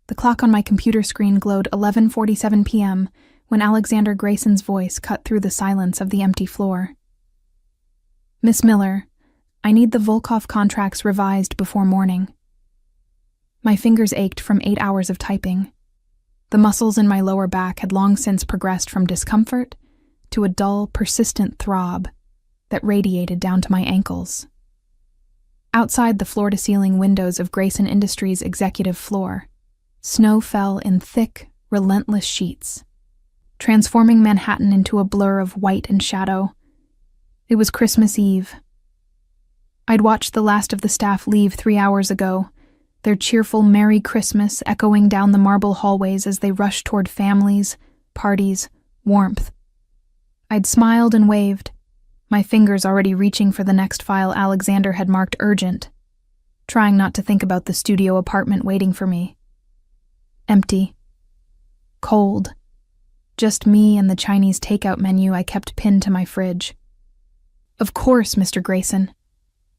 The clock on my computer screen glowed 11:47 p.m. when Alexander Grayson's voice cut through the silence of the empty floor. "Miss Miller, I need the Volkov contracts revised before morning." My fingers ached from 8 hours of typing. The muscles in my lower back had long since progressed from discomfort to a dull, persistent throb that radiated down to my ankles. Outside the floor-to-ceiling windows of Grayson Industries' executive floor, snow fell in thick, relentless sheets, transforming Manhattan into a blur of white and shadow. It was Christmas Eve. I'd watched the last of the staff leave 3 hours ago, their cheerful Merry Christmas echoing down the marble hallways as they rushed toward families, parties, warmth. I'd smiled and waved, my fingers already reaching for the next file Alexander had marked urgent, trying not to think about the studio apartment waiting for me. Empty. Cold. Just me and the Chinese takeout menu I kept pinned to my fridge. "Of course, Mr. Grayson,"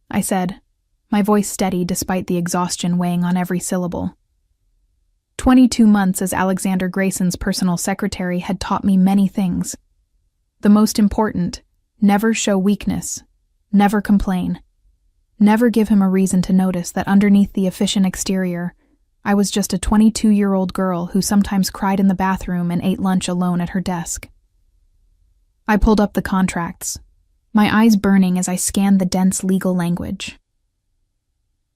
I said, my voice steady despite the exhaustion weighing on every syllable. 22 months as Alexander Grayson's personal secretary had taught me many things. The most important, never show weakness, never complain, never give him a reason to notice that underneath the efficient exterior, I was just a 22-year-old girl who sometimes cried in the bathroom and ate lunch alone at her desk. I pulled up the contracts, my eyes burning as I scanned the dense legal language.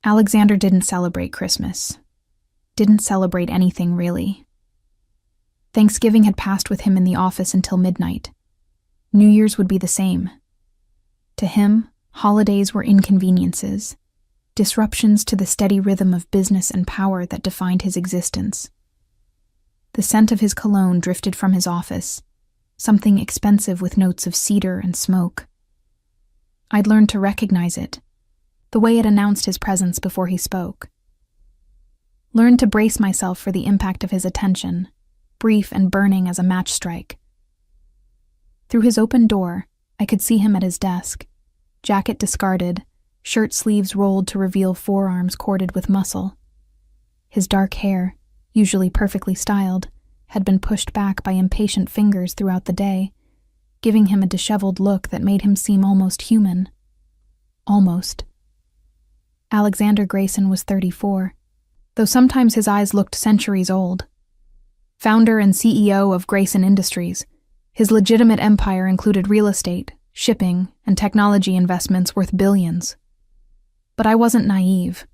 Alexander didn't celebrate Christmas. Didn't celebrate anything, really. Thanksgiving had passed with him in the office until midnight. New Year's would be the same. To him, holidays were inconveniences, disruptions to the steady rhythm of business and power that defined his existence. The scent of his cologne drifted from his office, something expensive with notes of cedar and smoke. I'd learned to recognize it, the way it announced his presence before he spoke. Learned to brace myself for the impact of his attention, brief and burning as a match strike. Through his open door, I could see him at his desk, jacket discarded, shirt sleeves rolled to reveal forearms corded with muscle. His dark hair, usually perfectly styled, had been pushed back by impatient fingers throughout the day, giving him a disheveled look that made him seem almost human. Almost. Alexander Grayson was 34, though sometimes his eyes looked centuries old. Founder and CEO of Grayson Industries, his legitimate empire included real estate, shipping, and technology investments worth billions. But I wasn't naive.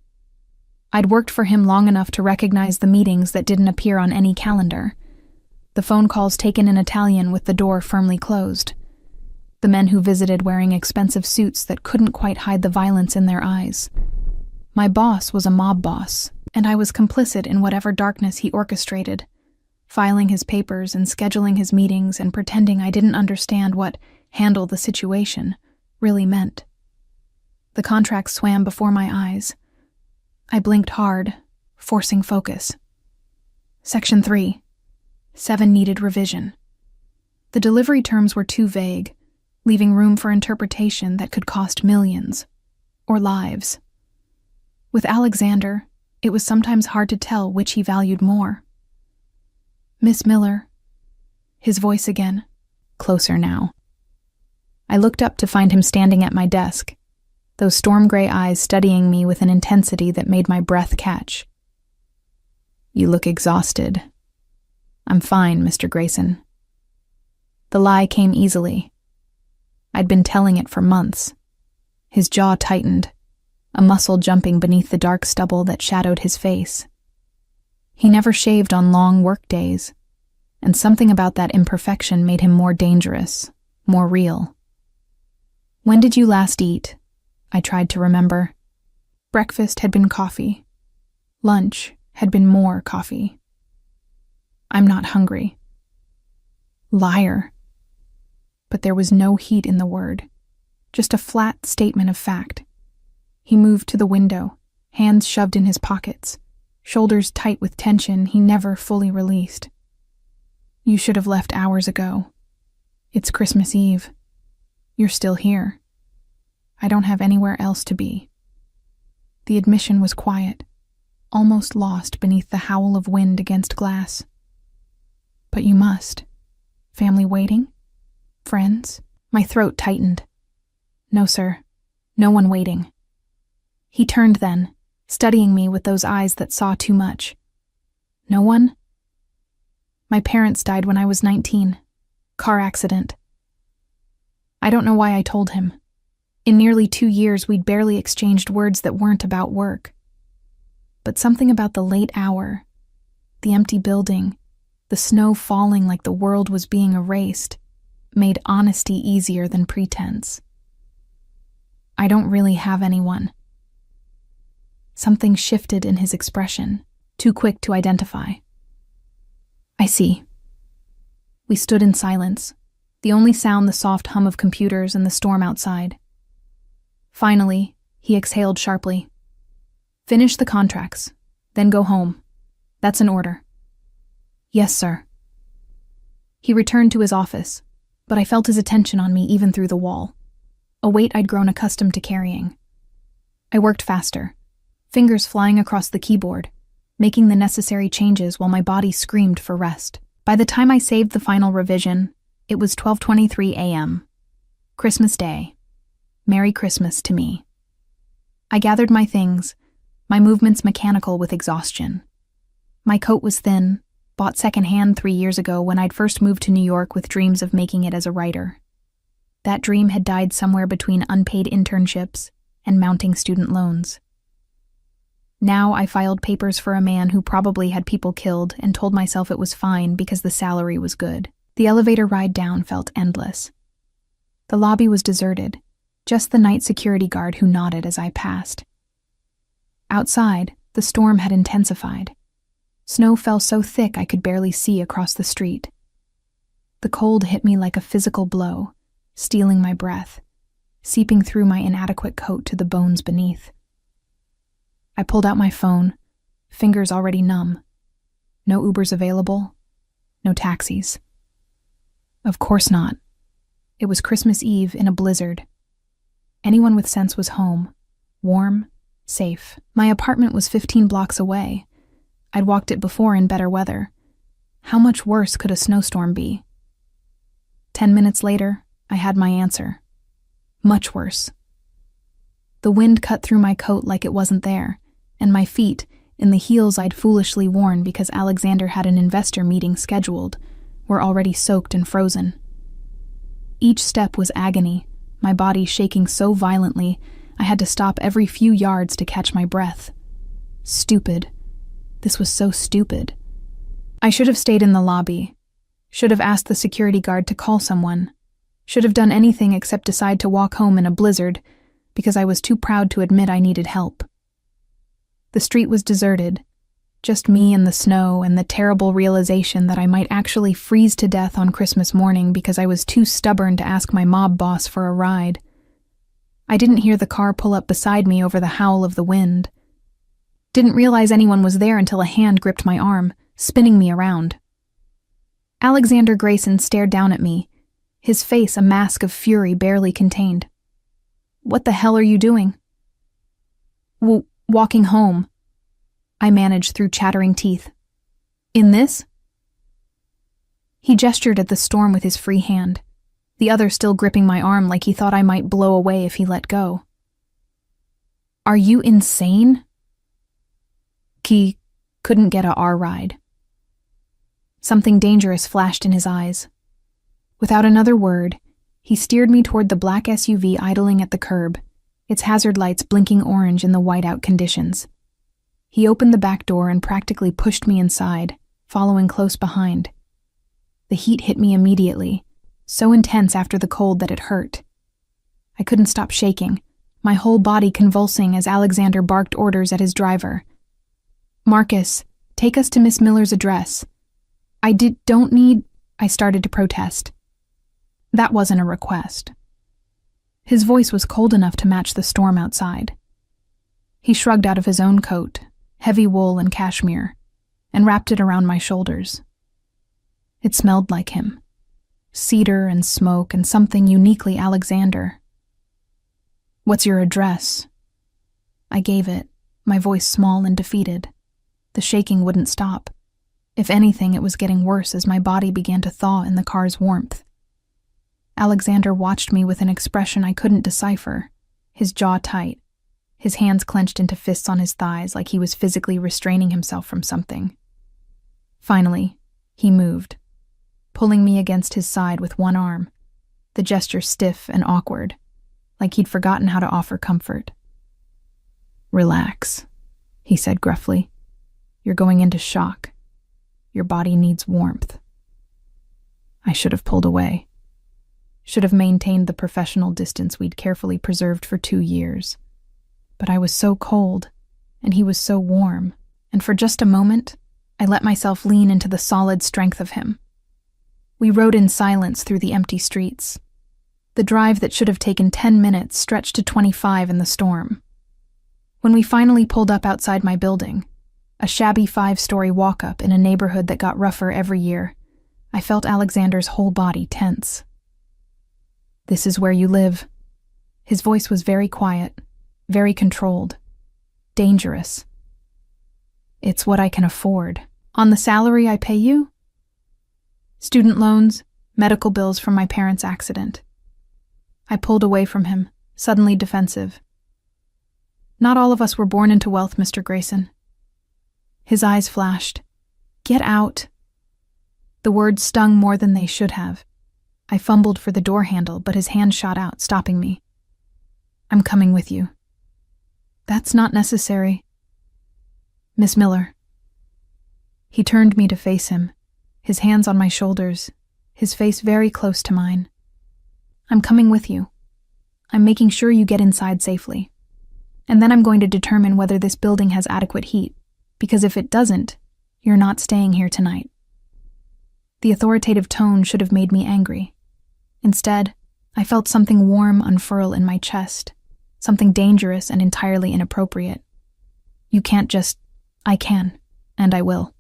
I'd worked for him long enough to recognize the meetings that didn't appear on any calendar, the phone calls taken in Italian with the door firmly closed, the men who visited wearing expensive suits that couldn't quite hide the violence in their eyes. My boss was a mob boss, and I was complicit in whatever darkness he orchestrated, filing his papers and scheduling his meetings and pretending I didn't understand what "handle the situation" really meant. The contract swam before my eyes. I blinked hard, forcing focus. Section 3. 7 needed revision. The delivery terms were too vague, leaving room for interpretation that could cost millions, or lives. With Alexander, it was sometimes hard to tell which he valued more. "Miss Miller." His voice again, closer now. I looked up to find him standing at my desk, those storm gray eyes studying me with an intensity that made my breath catch. "You look exhausted." "I'm fine, Mr. Grayson." The lie came easily. I'd been telling it for months. His jaw tightened, a muscle jumping beneath the dark stubble that shadowed his face. He never shaved on long work days, and something about that imperfection made him more dangerous, more real. "When did you last eat?" I tried to remember. Breakfast had been coffee. Lunch had been more coffee. "I'm not hungry." Liar. But there was no heat in the word, just a flat statement of fact. He moved to the window, hands shoved in his pockets, shoulders tight with tension he never fully released. "You should have left hours ago. It's Christmas Eve. You're still here. I don't have anywhere else to be." The admission was quiet, almost lost beneath the howl of wind against glass. But you must. Family waiting? Friends? My throat tightened. No, sir. No one waiting. He turned then, studying me with those eyes that saw too much. No one? My parents died when I was 19. Car accident. I don't know why I told him. In nearly 2 years, we'd barely exchanged words that weren't about work. But something about the late hour, the empty building, the snow falling like the world was being erased, made honesty easier than pretense. I don't really have anyone. Something shifted in his expression, too quick to identify. I see. We stood in silence, the only sound the soft hum of computers and the storm outside. Finally, he exhaled sharply. Finish the contracts, then go home. That's an order. Yes, sir. He returned to his office, but I felt his attention on me even through the wall, a weight I'd grown accustomed to carrying. I worked faster, fingers flying across the keyboard, making the necessary changes while my body screamed for rest. By the time I saved the final revision, it was 12:23 a.m. Christmas Day. Merry Christmas to me. I gathered my things, my movements mechanical with exhaustion. My coat was thin, bought secondhand 3 years ago when I'd first moved to New York with dreams of making it as a writer. That dream had died somewhere between unpaid internships and mounting student loans. Now I filed papers for a man who probably had people killed and told myself it was fine because the salary was good. The elevator ride down felt endless. The lobby was deserted, just the night security guard who nodded as I passed. Outside, the storm had intensified. Snow fell so thick I could barely see across the street. The cold hit me like a physical blow, stealing my breath, seeping through my inadequate coat to the bones beneath. I pulled out my phone, fingers already numb. No Ubers available, no taxis. Of course not. It was Christmas Eve in a blizzard. Anyone with sense was home, warm, safe. My apartment was 15 blocks away. I'd walked it before in better weather. How much worse could a snowstorm be? 10 minutes later, I had my answer. Much worse. The wind cut through my coat like it wasn't there, and my feet, in the heels I'd foolishly worn because Alexander had an investor meeting scheduled, were already soaked and frozen. Each step was agony, my body shaking so violently I had to stop every few yards to catch my breath. Stupid. This was so stupid. I should have stayed in the lobby. Should have asked the security guard to call someone. Should have done anything except decide to walk home in a blizzard because I was too proud to admit I needed help. The street was deserted. Just me and the snow and the terrible realization that I might actually freeze to death on Christmas morning because I was too stubborn to ask my mob boss for a ride. I didn't hear the car pull up beside me over the howl of the wind. Didn't realize anyone was there until a hand gripped my arm, spinning me around. Alexander Grayson stared down at me, his face a mask of fury barely contained. What the hell are you doing? Walking home. I managed through chattering teeth. In this? He gestured at the storm with his free hand, the other still gripping my arm like he thought I might blow away if he let go. Are you insane? He couldn't get a R ride. Something dangerous flashed in his eyes. Without another word, he steered me toward the black SUV idling at the curb, its hazard lights blinking orange in the whiteout conditions. He opened the back door and practically pushed me inside, following close behind. The heat hit me immediately, so intense after the cold that it hurt. I couldn't stop shaking, my whole body convulsing as Alexander barked orders at his driver. Marcus, take us to Miss Miller's address. I started to protest. That wasn't a request. His voice was cold enough to match the storm outside. He shrugged out of his own coat, heavy wool and cashmere, and wrapped it around my shoulders. It smelled like him. Cedar and smoke and something uniquely Alexander. What's your address? I gave it, my voice small and defeated. The shaking wouldn't stop. If anything, it was getting worse as my body began to thaw in the car's warmth. Alexander watched me with an expression I couldn't decipher, his jaw tight, his hands clenched into fists on his thighs like he was physically restraining himself from something. Finally, he moved, pulling me against his side with one arm, the gesture stiff and awkward, like he'd forgotten how to offer comfort. "Relax," he said gruffly. "You're going into shock. Your body needs warmth." I should have pulled away. Should have maintained the professional distance we'd carefully preserved for 2 years. But I was so cold, and he was so warm, and for just a moment, I let myself lean into the solid strength of him. We rode in silence through the empty streets. The drive that should have taken 10 minutes stretched to 25 in the storm. When we finally pulled up outside my building, a shabby 5-story walk-up in a neighborhood that got rougher every year, I felt Alexander's whole body tense. "This is where you live." His voice was very quiet, very controlled, dangerous. "It's what I can afford. On the salary I pay you?" "Student loans, medical bills from my parents' accident." I pulled away from him, suddenly defensive. "Not all of us were born into wealth, Mr. Grayson." His eyes flashed. "Get out." The words stung more than they should have. I fumbled for the door handle, but his hand shot out, stopping me. "I'm coming with you." "That's not necessary." "Miss Miller." He turned me to face him, his hands on my shoulders, his face very close to mine. "I'm coming with you. I'm making sure you get inside safely. And then I'm going to determine whether this building has adequate heat, because if it doesn't, you're not staying here tonight." The authoritative tone should have made me angry. Instead, I felt something warm unfurl in my chest, something dangerous and entirely inappropriate. "You can't just—" "I can, and I will."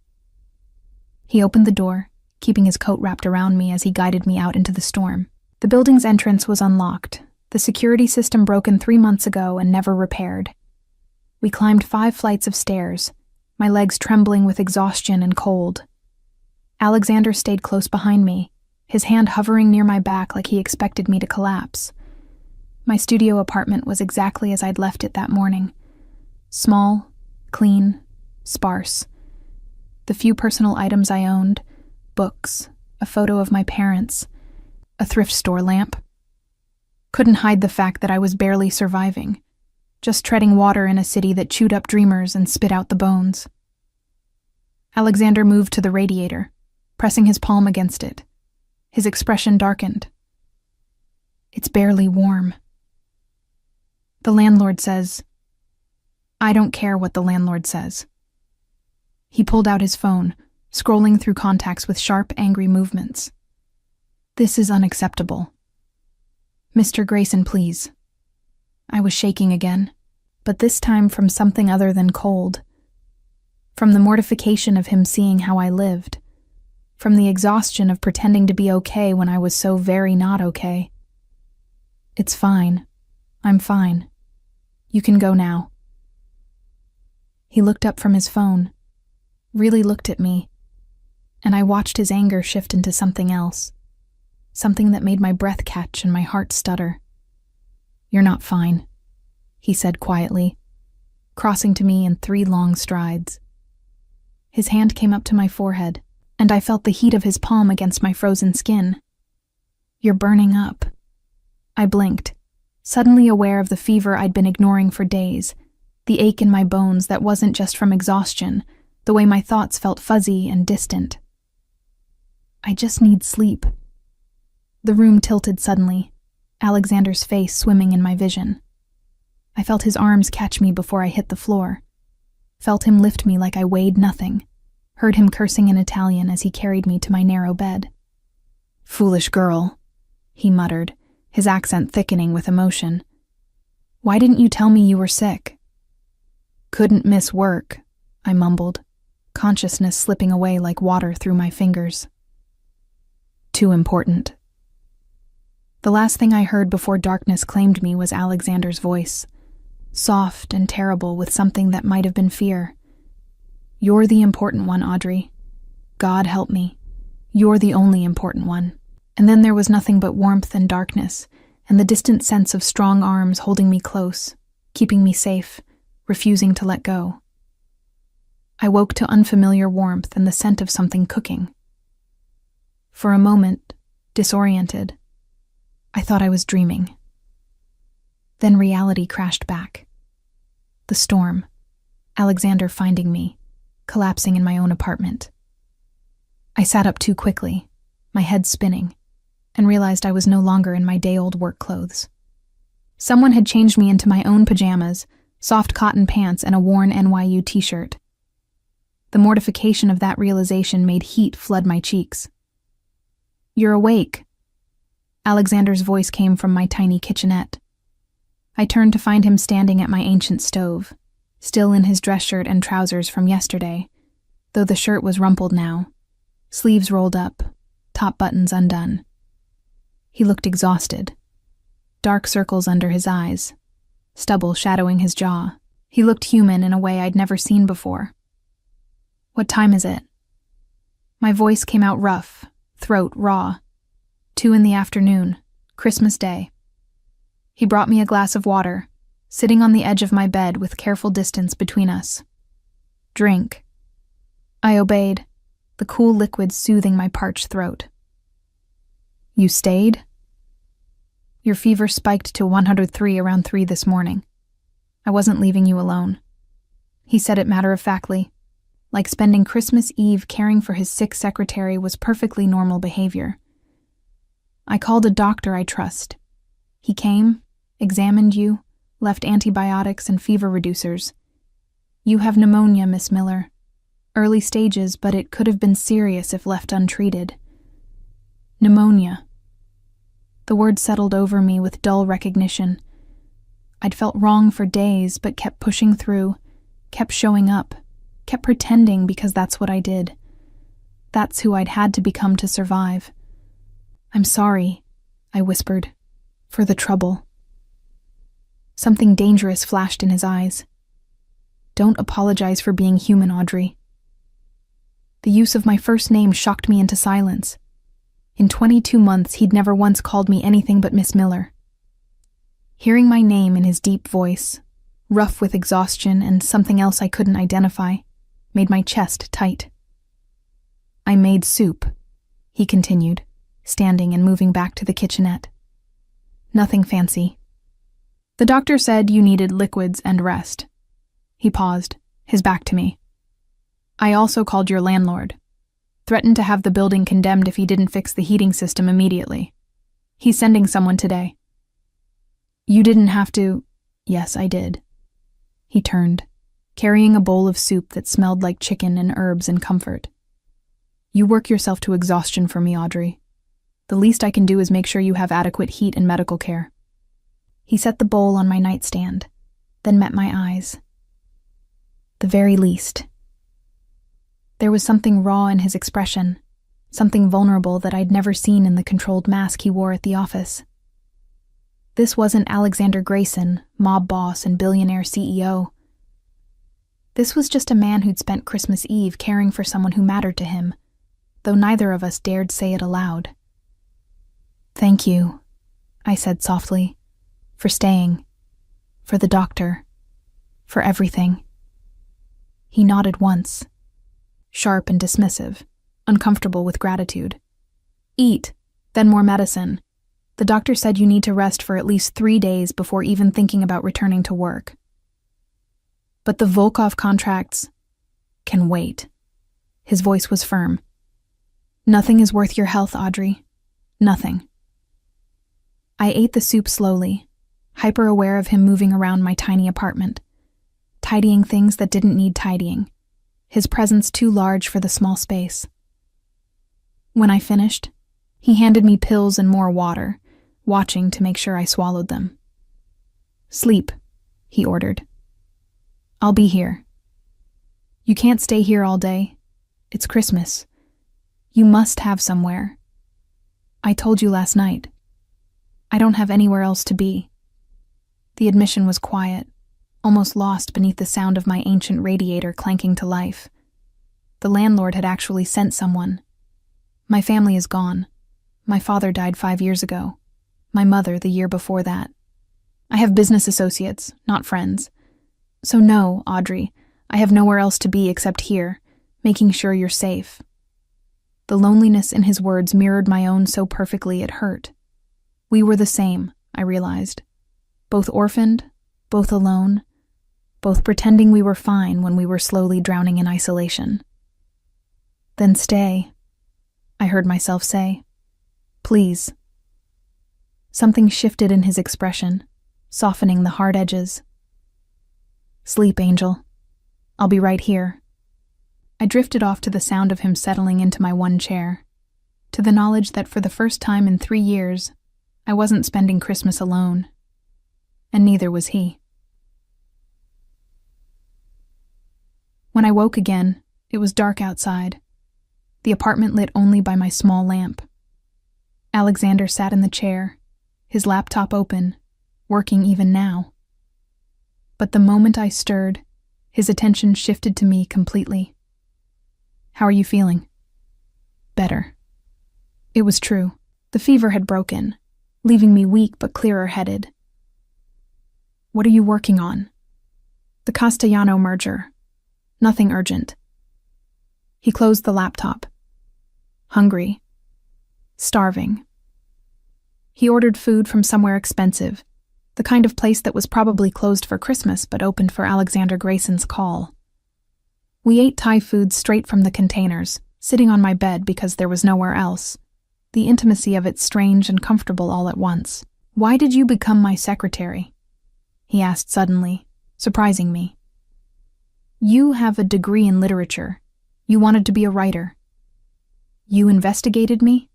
He opened the door, keeping his coat wrapped around me as he guided me out into the storm. The building's entrance was unlocked, the security system broken 3 months ago and never repaired. We climbed 5 flights of stairs, my legs trembling with exhaustion and cold. Alexander stayed close behind me, his hand hovering near my back like he expected me to collapse. My studio apartment was exactly as I'd left it that morning. Small, clean, sparse. The few personal items I owned, books, a photo of my parents, a thrift store lamp, couldn't hide the fact that I was barely surviving, just treading water in a city that chewed up dreamers and spit out the bones. Alexander moved to the radiator, pressing his palm against it. His expression darkened. "It's barely warm." "The landlord says—" "I don't care what the landlord says." He pulled out his phone, scrolling through contacts with sharp, angry movements. "This is unacceptable. Mr. Grayson, please." I was shaking again, but this time from something other than cold. From the mortification of him seeing how I lived. From the exhaustion of pretending to be okay when I was so very not okay. "It's fine. I'm fine. You can go now." He looked up from his phone, really looked at me, and I watched his anger shift into something else, something that made my breath catch and my heart stutter. "You're not fine," he said quietly, crossing to me in 3 long strides. His hand came up to my forehead, and I felt the heat of his palm against my frozen skin. "You're burning up." I blinked, suddenly aware of the fever I'd been ignoring for days, the ache in my bones that wasn't just from exhaustion, the way my thoughts felt fuzzy and distant. "I just need sleep." The room tilted suddenly, Alexander's face swimming in my vision. I felt his arms catch me before I hit the floor, felt him lift me like I weighed nothing, heard him cursing in Italian as he carried me to my narrow bed. "Foolish girl," he muttered, his accent thickening with emotion. "Why didn't you tell me you were sick?" "Couldn't miss work," I mumbled, consciousness slipping away like water through my fingers. "Too important." The last thing I heard before darkness claimed me was Alexander's voice, soft and terrible with something that might have been fear. You're the important one, Audrey. God help me. You're the only important one. And then there was nothing but warmth and darkness, and the distant sense of strong arms holding me close, keeping me safe, refusing to let go. I woke to unfamiliar warmth and the scent of something cooking. For a moment, disoriented, I thought I was dreaming. Then reality crashed back. The storm, Alexander finding me, collapsing in my own apartment. I sat up too quickly, my head spinning, and realized I was no longer in my day-old work clothes. Someone had changed me into my own pajamas, soft cotton pants, and a worn NYU t-shirt. The mortification of that realization made heat flood my cheeks. "You're awake." Alexander's voice came from my tiny kitchenette. I turned to find him standing at my ancient stove, still in his dress shirt and trousers from yesterday, though the shirt was rumpled now, sleeves rolled up, top buttons undone. He looked exhausted. Dark circles under his eyes, stubble shadowing his jaw. He looked human in a way I'd never seen before. "What time is it?" My voice came out rough, throat raw. 2 p.m, Christmas Day. He brought me a glass of water, sitting on the edge of my bed with careful distance between us. "Drink." I obeyed, the cool liquid soothing my parched throat. "You stayed?" "Your fever spiked to 103 around 3 this morning. I wasn't leaving you alone." He said it matter-of-factly, like spending Christmas Eve caring for his sick secretary was perfectly normal behavior. "I called a doctor I trust. He came, examined you, left antibiotics and fever reducers. You have pneumonia, Miss Miller. Early stages, but it could have been serious if left untreated." Pneumonia. The word settled over me with dull recognition. I'd felt wrong for days, but kept pushing through, kept showing up, kept pretending because that's what I did. That's who I'd had to become to survive. "I'm sorry," I whispered, "for the trouble." Something dangerous flashed in his eyes. "Don't apologize for being human, Audrey." The use of my first name shocked me into silence. In 22 months, he'd never once called me anything but Miss Miller. Hearing my name in his deep voice, rough with exhaustion and something else I couldn't identify, made my chest tight. "I made soup," he continued, standing and moving back to the kitchenette. "Nothing fancy. The doctor said you needed liquids and rest." He paused, his back to me. "I also called your landlord. Threatened to have the building condemned if he didn't fix the heating system immediately. He's sending someone today." "You didn't have to—" "Yes, I did." He turned, carrying a bowl of soup that smelled like chicken and herbs and comfort. "You work yourself to exhaustion for me, Audrey. The least I can do is make sure you have adequate heat and medical care." He set the bowl on my nightstand, then met my eyes. "The very least." There was something raw in his expression, something vulnerable that I'd never seen in the controlled mask he wore at the office. This wasn't Alexander Grayson, mob boss and billionaire CEO. This was just a man who'd spent Christmas Eve caring for someone who mattered to him, though neither of us dared say it aloud. "Thank you," I said softly, "for staying, for the doctor, for everything." He nodded once, sharp and dismissive, uncomfortable with gratitude. "Eat, then more medicine. The doctor said you need to rest for at least 3 days before even thinking about returning to work." "But the Volkov contracts can wait." His voice was firm. "Nothing is worth your health, Audrey. Nothing." I ate the soup slowly, hyper-aware of him moving around my tiny apartment, tidying things that didn't need tidying, his presence too large for the small space. When I finished, he handed me pills and more water, watching to make sure I swallowed them. "Sleep," he ordered. "I'll be here." "You can't stay here all day. It's Christmas. You must have somewhere. I told you last night. I don't have anywhere else to be." The admission was quiet, almost lost beneath the sound of my ancient radiator clanking to life, The landlord had actually sent someone. My family is gone. My father died 5 years ago. My mother the year before that. I have business associates, not friends. So no, Audrey, I have nowhere else to be except here, making sure you're safe. The loneliness in his words mirrored my own so perfectly it hurt. We were the same, I realized. Both orphaned, both alone, both pretending we were fine when we were slowly drowning in isolation. Then stay, I heard myself say. Please. Something shifted in his expression, softening the hard edges. Sleep, Angel. I'll be right here. I drifted off to the sound of him settling into my one chair, to the knowledge that for the first time in 3 years, I wasn't spending Christmas alone. And neither was he. When I woke again, it was dark outside, the apartment lit only by my small lamp. Alexander sat in the chair, his laptop open, working even now. But the moment I stirred, his attention shifted to me completely. How are you feeling? Better. It was true. The fever had broken, leaving me weak but clearer-headed. What are you working on? The Castellano merger. Nothing urgent. He closed the laptop. Hungry. Starving. He ordered food from somewhere expensive, the kind of place that was probably closed for Christmas but opened for Alexander Grayson's call. We ate Thai food straight from the containers, sitting on my bed because there was nowhere else. The intimacy of it strange and comfortable all at once. Why did you become my secretary? He asked suddenly, surprising me. You have a degree in literature. You wanted to be a writer. You investigated me?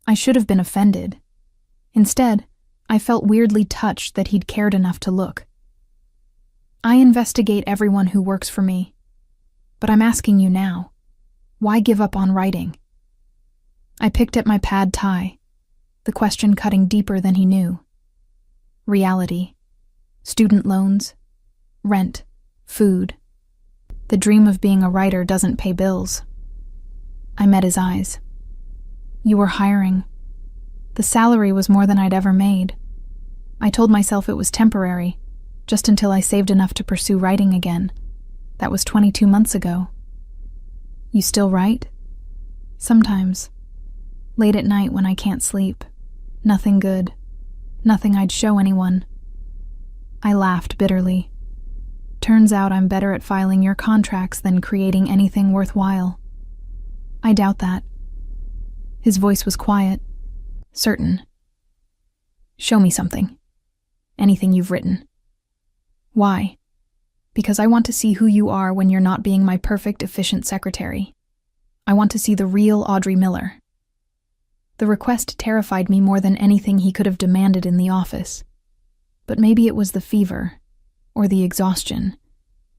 I should have been offended. Instead, I felt weirdly touched that he'd cared enough to look. I investigate everyone who works for me. But I'm asking you now, why give up on writing? I picked at my pad thai, the question cutting deeper than he knew. Reality. Student loans. Rent. Food. The dream of being a writer doesn't pay bills. I met his eyes. You were hiring. The salary was more than I'd ever made. I told myself it was temporary, just until I saved enough to pursue writing again. That was 22 months ago. You still write? Sometimes. Late at night when I can't sleep. Nothing good. Nothing I'd show anyone. I laughed bitterly. Turns out I'm better at filing your contracts than creating anything worthwhile. I doubt that. His voice was quiet, certain. Show me something. Anything you've written. Why? Because I want to see who you are when you're not being my perfect, efficient secretary. I want to see the real Audrey Miller. The request terrified me more than anything he could have demanded in the office. But maybe it was the fever, or the exhaustion,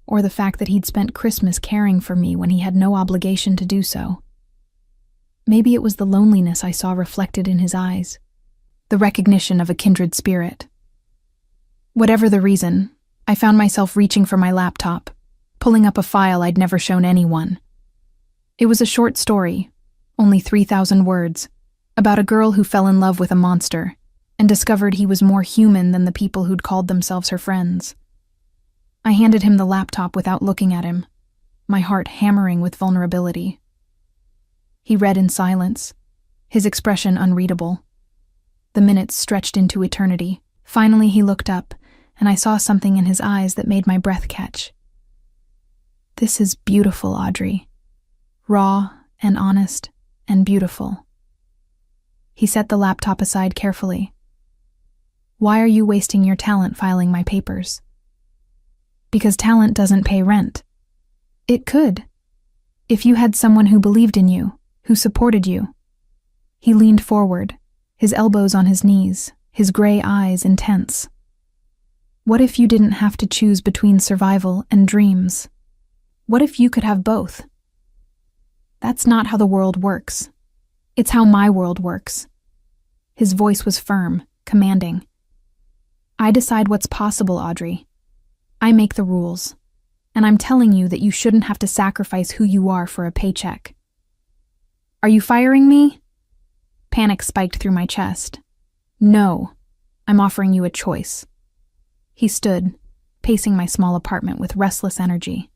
or the fact that he'd spent Christmas caring for me when he had no obligation to do so. Maybe it was the loneliness I saw reflected in his eyes, the recognition of a kindred spirit. Whatever the reason, I found myself reaching for my laptop, pulling up a file I'd never shown anyone. It was a short story, only 3,000 words, about a girl who fell in love with a monster and discovered he was more human than the people who'd called themselves her friends. I handed him the laptop without looking at him, my heart hammering with vulnerability. He read in silence, his expression unreadable. The minutes stretched into eternity. Finally he looked up, and I saw something in his eyes that made my breath catch. This is beautiful, Audrey. Raw and honest and beautiful. He set the laptop aside carefully. Why are you wasting your talent filing my papers? Because talent doesn't pay rent. It could. If you had someone who believed in you, who supported you. He leaned forward, his elbows on his knees, his gray eyes intense. What if you didn't have to choose between survival and dreams? What if you could have both? That's not how the world works. It's how my world works. His voice was firm, commanding. I decide what's possible, Audrey. I make the rules. And I'm telling you that you shouldn't have to sacrifice who you are for a paycheck. Are you firing me? Panic spiked through my chest. No, I'm offering you a choice. He stood, pacing my small apartment with restless energy.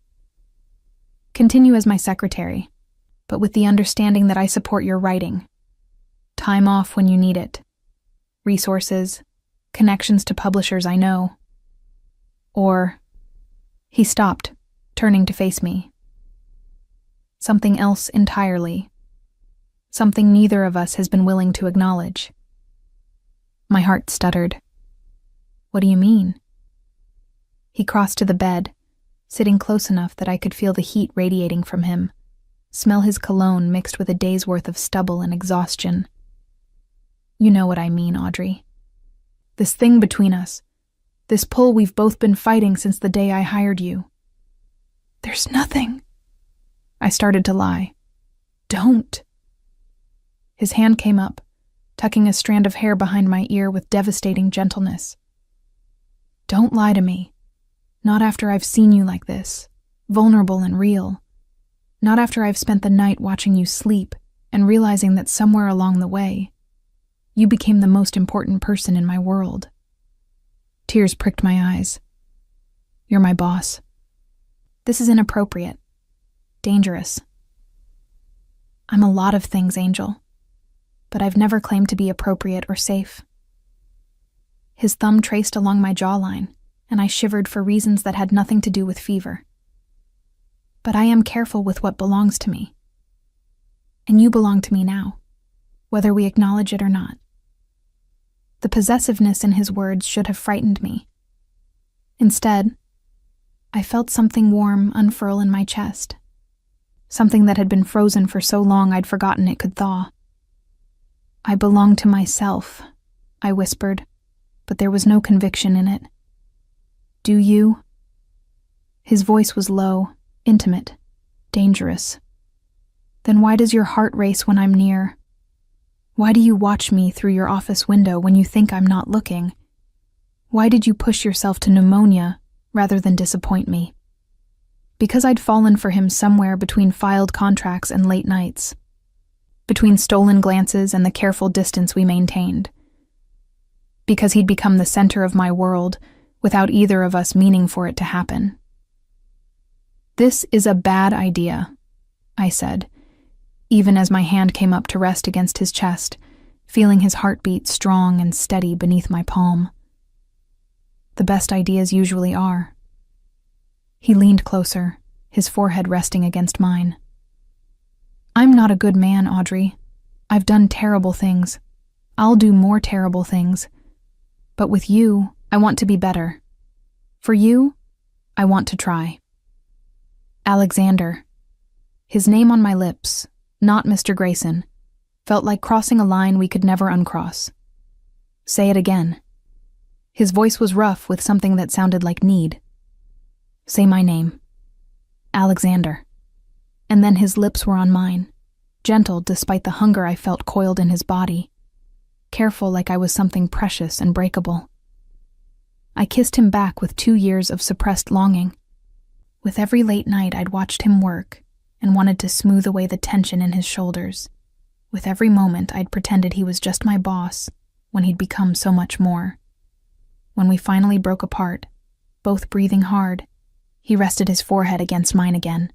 Continue as my secretary, but with the understanding that I support your writing. Time off when you need it. Resources, connections to publishers I know. Or... He stopped, turning to face me. Something else entirely. Something neither of us has been willing to acknowledge. My heart stuttered. What do you mean? He crossed to the bed, sitting close enough that I could feel the heat radiating from him, smell his cologne mixed with a day's worth of stubble and exhaustion. You know what I mean, Audrey. This thing between us. This pull we've both been fighting since the day I hired you. There's nothing. I started to lie. Don't. His hand came up, tucking a strand of hair behind my ear with devastating gentleness. Don't lie to me. Not after I've seen you like this, vulnerable and real. Not after I've spent the night watching you sleep and realizing that somewhere along the way, you became the most important person in my world. Tears pricked my eyes. You're my boss. This is inappropriate. Dangerous. I'm a lot of things, Angel, but I've never claimed to be appropriate or safe. His thumb traced along my jawline, and I shivered for reasons that had nothing to do with fever. But I am careful with what belongs to me. And you belong to me now, whether we acknowledge it or not. The possessiveness in his words should have frightened me. Instead, I felt something warm unfurl in my chest, something that had been frozen for so long I'd forgotten it could thaw. I belong to myself, I whispered, but there was no conviction in it. Do you? His voice was low, intimate, dangerous. Then why does your heart race when I'm near? Why do you watch me through your office window when you think I'm not looking? Why did you push yourself to pneumonia rather than disappoint me? Because I'd fallen for him somewhere between filed contracts and late nights. Between stolen glances and the careful distance we maintained. Because he'd become the center of my world without either of us meaning for it to happen. This is a bad idea, I said, even as my hand came up to rest against his chest, feeling his heartbeat strong and steady beneath my palm. The best ideas usually are. He leaned closer, his forehead resting against mine. I'm not a good man, Audrey. I've done terrible things. I'll do more terrible things. But with you, I want to be better. For you, I want to try. Alexander. His name on my lips, not Mr. Grayson, felt like crossing a line we could never uncross. Say it again. His voice was rough with something that sounded like need. Say my name. Alexander. And then his lips were on mine, gentle despite the hunger I felt coiled in his body, careful like I was something precious and breakable. I kissed him back with 2 years of suppressed longing. With every late night I'd watched him work and wanted to smooth away the tension in his shoulders. With every moment I'd pretended he was just my boss when he'd become so much more. When we finally broke apart, both breathing hard, he rested his forehead against mine again.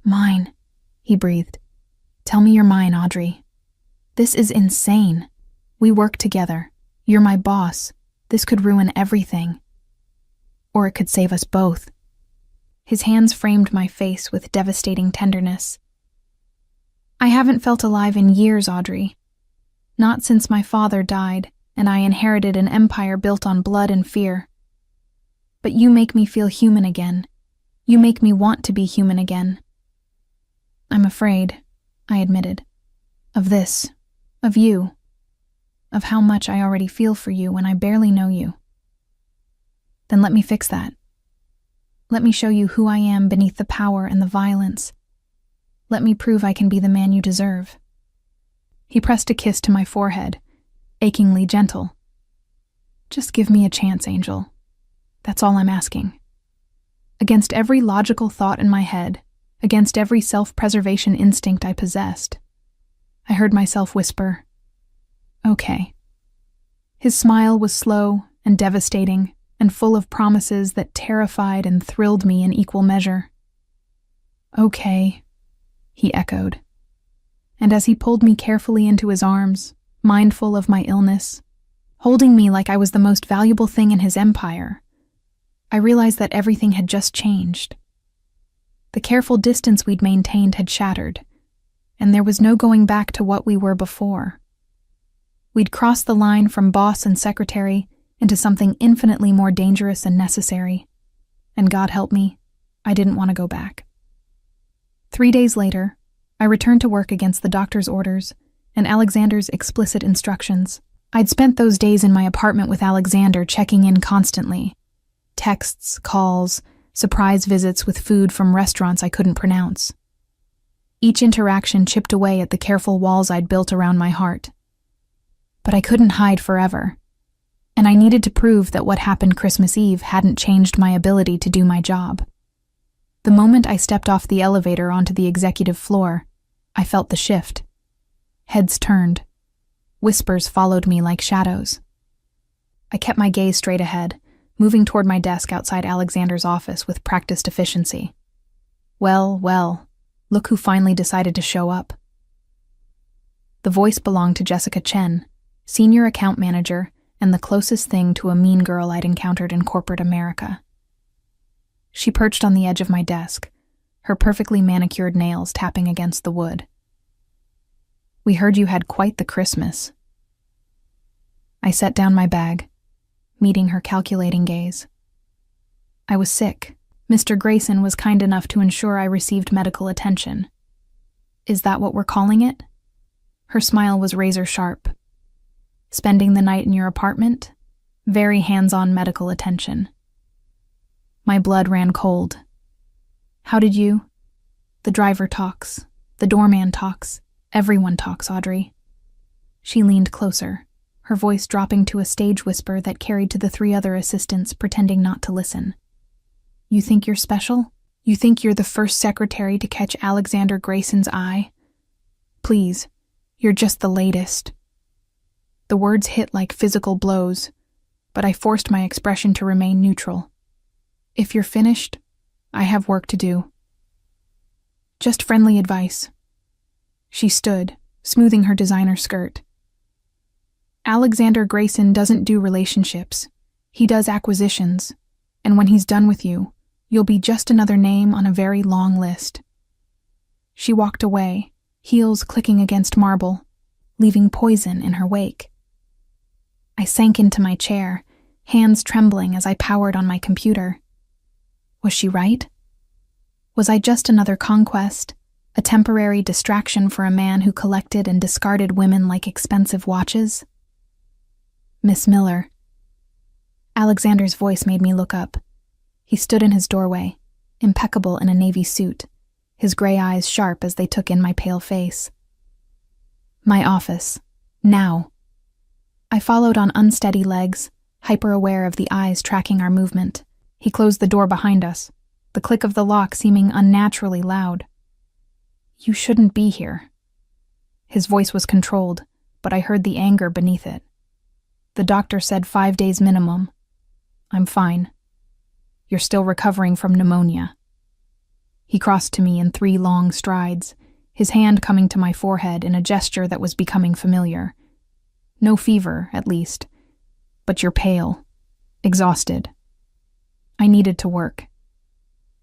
Mine, he breathed. Tell me you're mine, Audrey. This is insane. We work together. You're my boss. This could ruin everything. Or it could save us both. His hands framed my face with devastating tenderness. I haven't felt alive in years, Audrey. Not since my father died and I inherited an empire built on blood and fear. But you make me feel human again. You make me want to be human again. I'm afraid, I admitted, of this, of you, of how much I already feel for you when I barely know you. Then let me fix that. Let me show you who I am beneath the power and the violence. Let me prove I can be the man you deserve. He pressed a kiss to my forehead, achingly gentle. Just give me a chance, Angel. That's all I'm asking. Against every logical thought in my head, against every self-preservation instinct I possessed, I heard myself whisper, "Okay." His smile was slow and devastating and full of promises that terrified and thrilled me in equal measure. "Okay," he echoed. And as he pulled me carefully into his arms, mindful of my illness, holding me like I was the most valuable thing in his empire, I realized that everything had just changed. The careful distance we'd maintained had shattered, and there was no going back to what we were before. We'd crossed the line from boss and secretary into something infinitely more dangerous and necessary, and God help me, I didn't want to go back. 3 days later, I returned to work against the doctor's orders and Alexander's explicit instructions. I'd spent those days in my apartment with Alexander, checking in constantly. Texts, calls, surprise visits with food from restaurants I couldn't pronounce. Each interaction chipped away at the careful walls I'd built around my heart. But I couldn't hide forever, and I needed to prove that what happened Christmas Eve hadn't changed my ability to do my job. The moment I stepped off the elevator onto the executive floor, I felt the shift. Heads turned. Whispers followed me like shadows. I kept my gaze straight ahead, moving toward my desk outside Alexander's office with practiced efficiency. Well, look who finally decided to show up. The voice belonged to Jessica Chen, senior account manager and the closest thing to a mean girl I'd encountered in corporate America. She perched on the edge of my desk, her perfectly manicured nails tapping against the wood. "We heard you had quite the Christmas." I set down my bag, meeting her calculating gaze. "I was sick. Mr. Grayson was kind enough to ensure I received medical attention." "Is that what we're calling it?" Her smile was razor sharp. "Spending the night in your apartment? Very hands-on medical attention." My blood ran cold. "How did you?" "The driver talks. The doorman talks. Everyone talks, Audrey." She leaned closer, her voice dropping to a stage whisper that carried to the 3 other assistants, pretending not to listen. "You think you're special? You think you're the first secretary to catch Alexander Grayson's eye? Please, you're just the latest." The words hit like physical blows, but I forced my expression to remain neutral. "If you're finished, I have work to do." "Just friendly advice." She stood, smoothing her designer skirt. "Alexander Grayson doesn't do relationships. He does acquisitions, and when he's done with you, you'll be just another name on a very long list." She walked away, heels clicking against marble, leaving poison in her wake. I sank into my chair, hands trembling as I powered on my computer. Was she right? Was I just another conquest, a temporary distraction for a man who collected and discarded women like expensive watches? "Miss Miller." Alexander's voice made me look up. He stood in his doorway, impeccable in a navy suit, his gray eyes sharp as they took in my pale face. "My office. Now." I followed on unsteady legs, hyper-aware of the eyes tracking our movement. He closed the door behind us, the click of the lock seeming unnaturally loud. "You shouldn't be here." His voice was controlled, but I heard the anger beneath it. "The doctor said 5 days minimum. I'm fine. You're still recovering from pneumonia." He crossed to me in 3 long strides, his hand coming to my forehead in a gesture that was becoming familiar. "No fever, at least. But you're pale. Exhausted." I needed to work.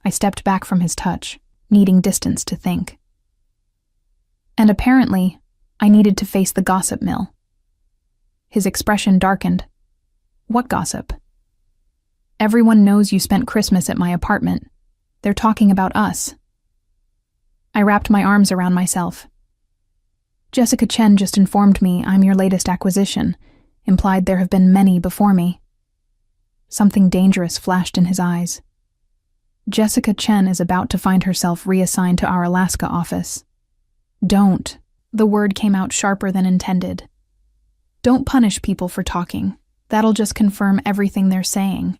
I stepped back from his touch, needing distance to think. And apparently, I needed to face the gossip mill. His expression darkened. "What gossip?" "Everyone knows you spent Christmas at my apartment. They're talking about us." I wrapped my arms around myself. "Jessica Chen just informed me I'm your latest acquisition, implied there have been many before me." Something dangerous flashed in his eyes. "Jessica Chen is about to find herself reassigned to our Alaska office." "Don't." The word came out sharper than intended. "Don't punish people for talking. That'll just confirm everything they're saying."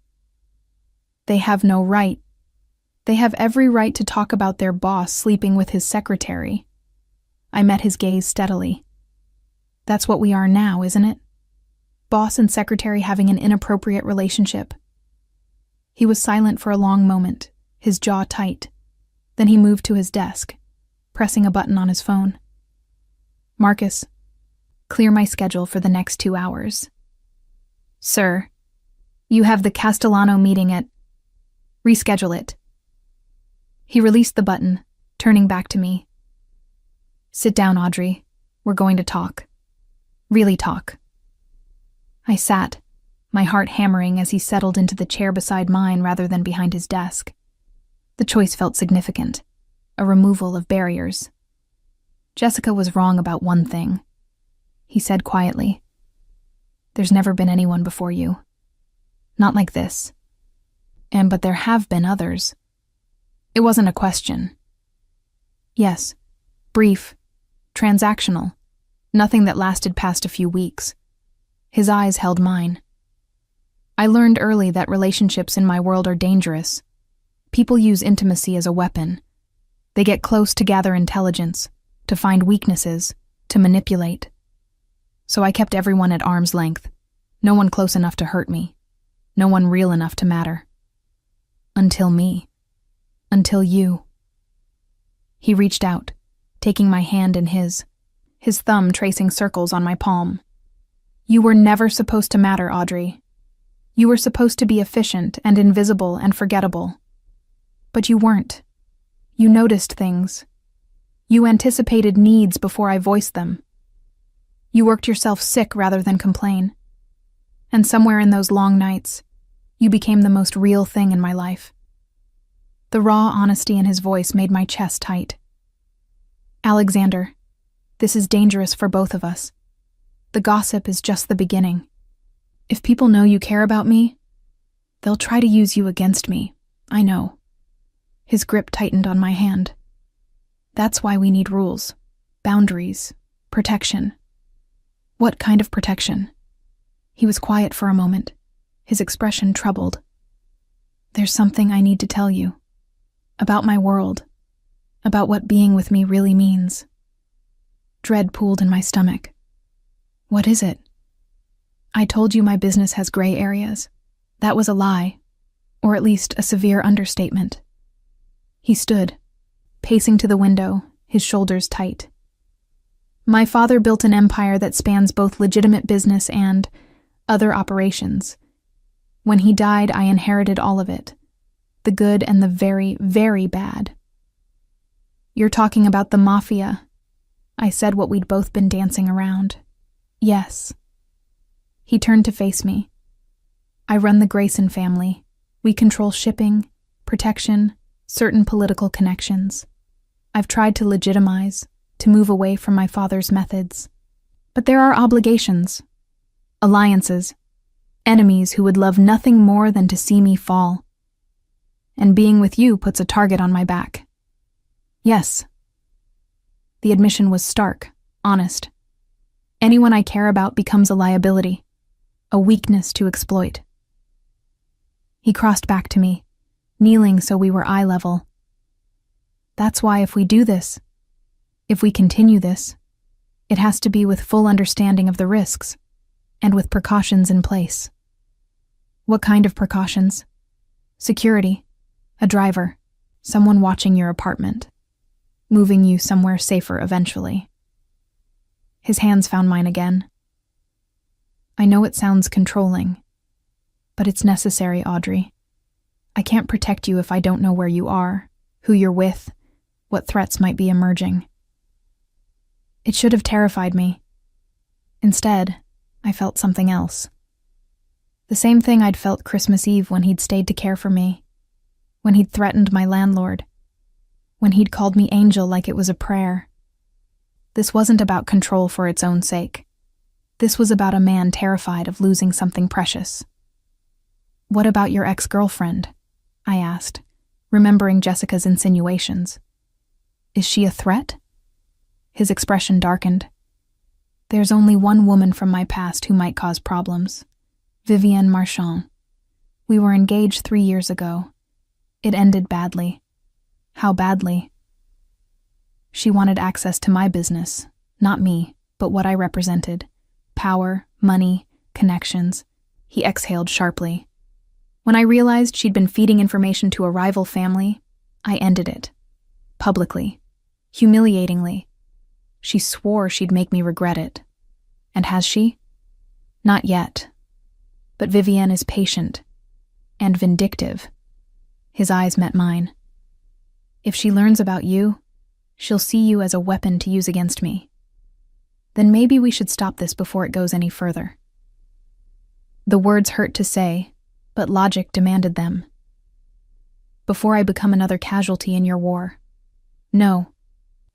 "They have no right." They have every right to talk about their boss sleeping with his secretary. I met his gaze steadily. That's what we are now, isn't it? Boss and secretary having an inappropriate relationship. He was silent for a long moment, his jaw tight. Then he moved to his desk, pressing a button on his phone. Marcus, clear my schedule for the next 2 hours. Sir, you have the Castellano meeting at... Reschedule it. He released the button, turning back to me. Sit down, Audrey. We're going to talk. Really talk. I sat, my heart hammering as he settled into the chair beside mine rather than behind his desk. The choice felt significant, a removal of barriers. Jessica was wrong about one thing. He said quietly, There's never been anyone before you. Not like this. But there have been others. It wasn't a question. Yes, brief, transactional, nothing that lasted past a few weeks. His eyes held mine. I learned early that relationships in my world are dangerous. People use intimacy as a weapon. They get close to gather intelligence, to find weaknesses, to manipulate. So I kept everyone at arm's length. No one close enough to hurt me. No one real enough to matter. Until me. Until you. He reached out, taking my hand in his thumb tracing circles on my palm. You were never supposed to matter, Audrey. You were supposed to be efficient and invisible and forgettable. But you weren't. You noticed things. You anticipated needs before I voiced them. You worked yourself sick rather than complain. And somewhere in those long nights, you became the most real thing in my life. The raw honesty in his voice made my chest tight. Alexander, this is dangerous for both of us. The gossip is just the beginning. If people know you care about me, they'll try to use you against me. I know. His grip tightened on my hand. That's why we need rules, boundaries, protection. What kind of protection? He was quiet for a moment, his expression troubled. There's something I need to tell you. About my world. About what being with me really means. Dread pooled in my stomach. What is it? I told you my business has gray areas. That was a lie, or at least a severe understatement. He stood, pacing to the window, his shoulders tight. My father built an empire that spans both legitimate business and other operations. When he died, I inherited all of it. The good and the very, very bad. You're talking about the mafia. I said what we'd both been dancing around. Yes. He turned to face me. I run the Grayson family. We control shipping, protection, certain political connections. I've tried to legitimize, to move away from my father's methods. But there are obligations, alliances, enemies who would love nothing more than to see me fall. And being with you puts a target on my back. Yes. The admission was stark, honest. Anyone I care about becomes a liability, a weakness to exploit. He crossed back to me, kneeling so we were eye level. That's why if we do this, if we continue this, it has to be with full understanding of the risks, and with precautions in place. What kind of precautions? Security, a driver, someone watching your apartment, moving you somewhere safer eventually. His hands found mine again. I know it sounds controlling, but it's necessary, Audrey. I can't protect you if I don't know where you are, who you're with, what threats might be emerging. It should have terrified me. Instead, I felt something else. The same thing I'd felt Christmas Eve when he'd stayed to care for me, when he'd threatened my landlord, when he'd called me angel like it was a prayer. This wasn't about control for its own sake. This was about a man terrified of losing something precious. What about your ex-girlfriend? I asked, remembering Jessica's insinuations. Is she a threat? His expression darkened. There's only one woman from my past who might cause problems. Vivienne Marchand. We were engaged 3 years ago. It ended badly. How badly? She wanted access to my business, not me, but what I represented. Power, money, connections. He exhaled sharply. When I realized she'd been feeding information to a rival family, I ended it. Publicly. Humiliatingly. She swore she'd make me regret it. And has she? Not yet. But Vivienne is patient. And vindictive. His eyes met mine. If she learns about you, she'll see you as a weapon to use against me. Then maybe we should stop this before it goes any further. The words hurt to say, but logic demanded them. Before I become another casualty in your war. No.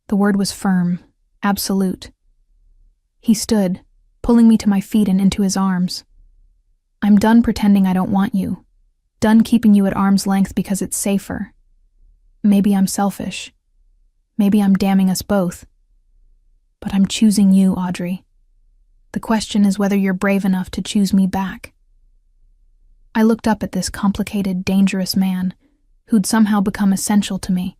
The word was firm, absolute. He stood, pulling me to my feet and into his arms. I'm done pretending I don't want you. Done keeping you at arm's length because it's safer. Maybe I'm selfish. Maybe I'm damning us both. But I'm choosing you, Audrey. The question is whether you're brave enough to choose me back. I looked up at this complicated, dangerous man who'd somehow become essential to me,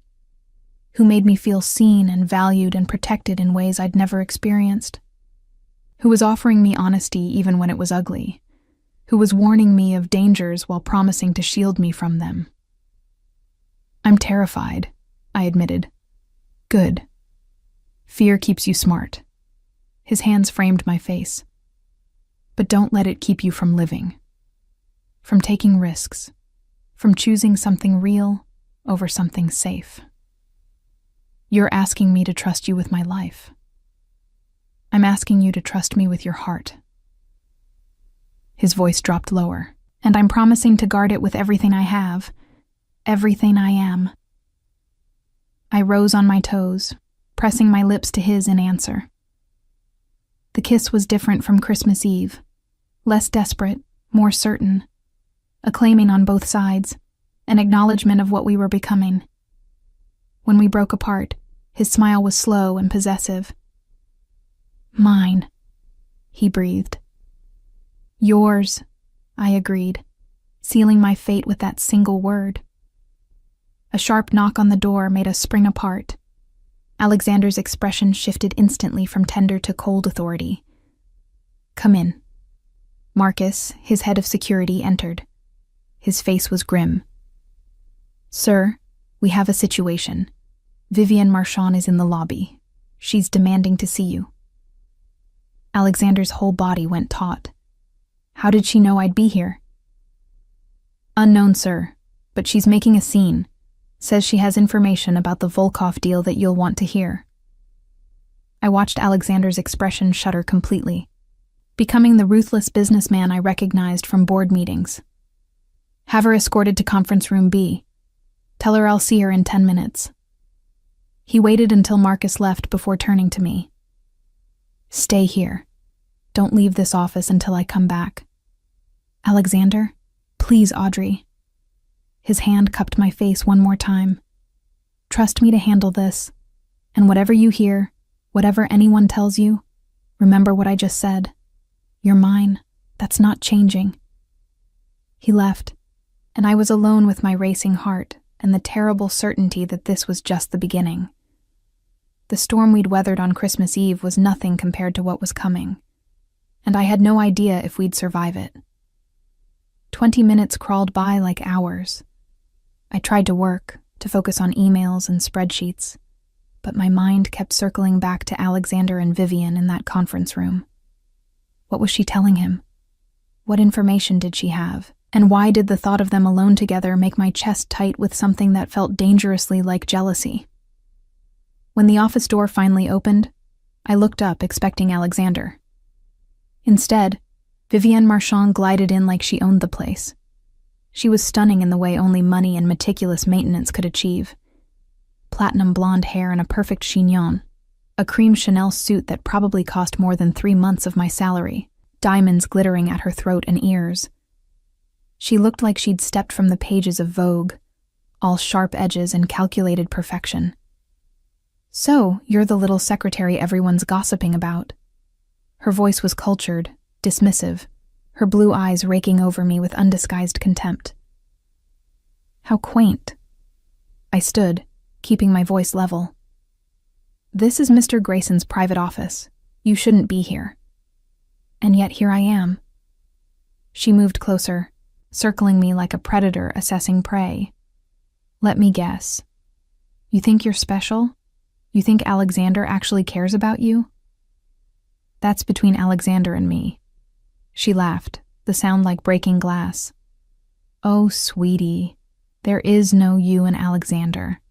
who made me feel seen and valued and protected in ways I'd never experienced, who was offering me honesty even when it was ugly, who was warning me of dangers while promising to shield me from them. I'm terrified, I admitted. Good. Fear keeps you smart. His hands framed my face. But don't let it keep you from living. From taking risks. From choosing something real over something safe. You're asking me to trust you with my life. I'm asking you to trust me with your heart. His voice dropped lower, and I'm promising to guard it with everything I have, everything I am. I rose on my toes, pressing my lips to his in answer. The kiss was different from Christmas Eve, less desperate, more certain, a claiming on both sides, an acknowledgement of what we were becoming. When we broke apart, his smile was slow and possessive. Mine, he breathed. Yours, I agreed, sealing my fate with that single word. A sharp knock on the door made us spring apart. Alexander's expression shifted instantly from tender to cold authority. Come in. Marcus, his head of security, entered. His face was grim. Sir, we have a situation. Vivienne Marchand is in the lobby. She's demanding to see you. Alexander's whole body went taut. How did she know I'd be here? Unknown, sir, but she's making a scene. Says she has information about the Volkov deal that you'll want to hear. I watched Alexander's expression shudder completely, becoming the ruthless businessman I recognized from board meetings. Have her escorted to conference room B. Tell her I'll see her in 10 minutes. He waited until Marcus left before turning to me. Stay here. Don't leave this office until I come back. Alexander, please, Audrey. His hand cupped my face one more time. Trust me to handle this, and whatever you hear, whatever anyone tells you, remember what I just said. You're mine. That's not changing. He left, and I was alone with my racing heart and the terrible certainty that this was just the beginning. The storm we'd weathered on Christmas Eve was nothing compared to what was coming, and I had no idea if we'd survive it. 20 minutes crawled by like hours. I tried to work, to focus on emails and spreadsheets, but my mind kept circling back to Alexander and Vivienne in that conference room. What was she telling him? What information did she have? And why did the thought of them alone together make my chest tight with something that felt dangerously like jealousy? When the office door finally opened, I looked up expecting Alexander. Instead, Vivienne Marchand glided in like she owned the place. She was stunning in the way only money and meticulous maintenance could achieve. Platinum blonde hair and a perfect chignon, a cream Chanel suit that probably cost more than 3 months of my salary, diamonds glittering at her throat and ears. She looked like she'd stepped from the pages of Vogue, all sharp edges and calculated perfection. So, you're the little secretary everyone's gossiping about. Her voice was cultured, dismissive, her blue eyes raking over me with undisguised contempt. How quaint. I stood, keeping my voice level. This is Mr. Grayson's private office. You shouldn't be here. And yet here I am. She moved closer, circling me like a predator assessing prey. Let me guess. You think you're special? You think Alexander actually cares about you? That's between Alexander and me. She laughed, the sound like breaking glass. Oh, sweetie, there is no you and Alexander.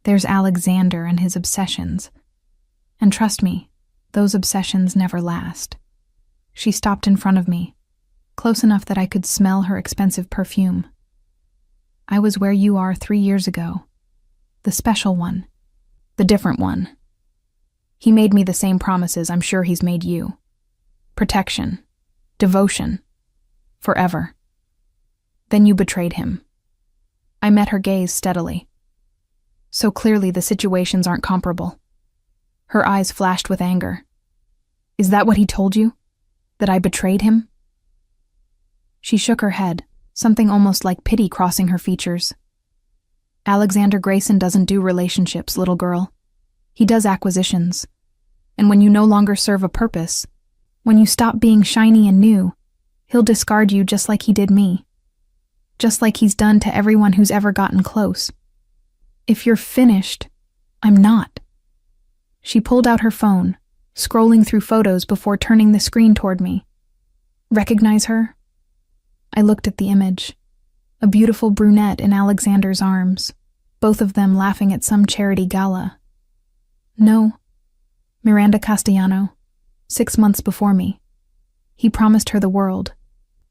There's Alexander and his obsessions. And trust me, those obsessions never last. She stopped in front of me, close enough that I could smell her expensive perfume. I was where you are 3 years ago. The special one. The different one. He made me the same promises I'm sure he's made you. Protection. Devotion. Forever. Then you betrayed him. I met her gaze steadily. So clearly the situations aren't comparable. Her eyes flashed with anger. Is that what he told you? That I betrayed him? She shook her head, something almost like pity crossing her features. Alexander Grayson doesn't do relationships, little girl. He does acquisitions. And when you no longer serve a purpose, when you stop being shiny and new, he'll discard you just like he did me. Just like he's done to everyone who's ever gotten close. If you're finished, I'm not. She pulled out her phone, scrolling through photos before turning the screen toward me. Recognize her? I looked at the image. A beautiful brunette in Alexander's arms, both of them laughing at some charity gala. No. Miranda Castellano, 6 months before me. He promised her the world,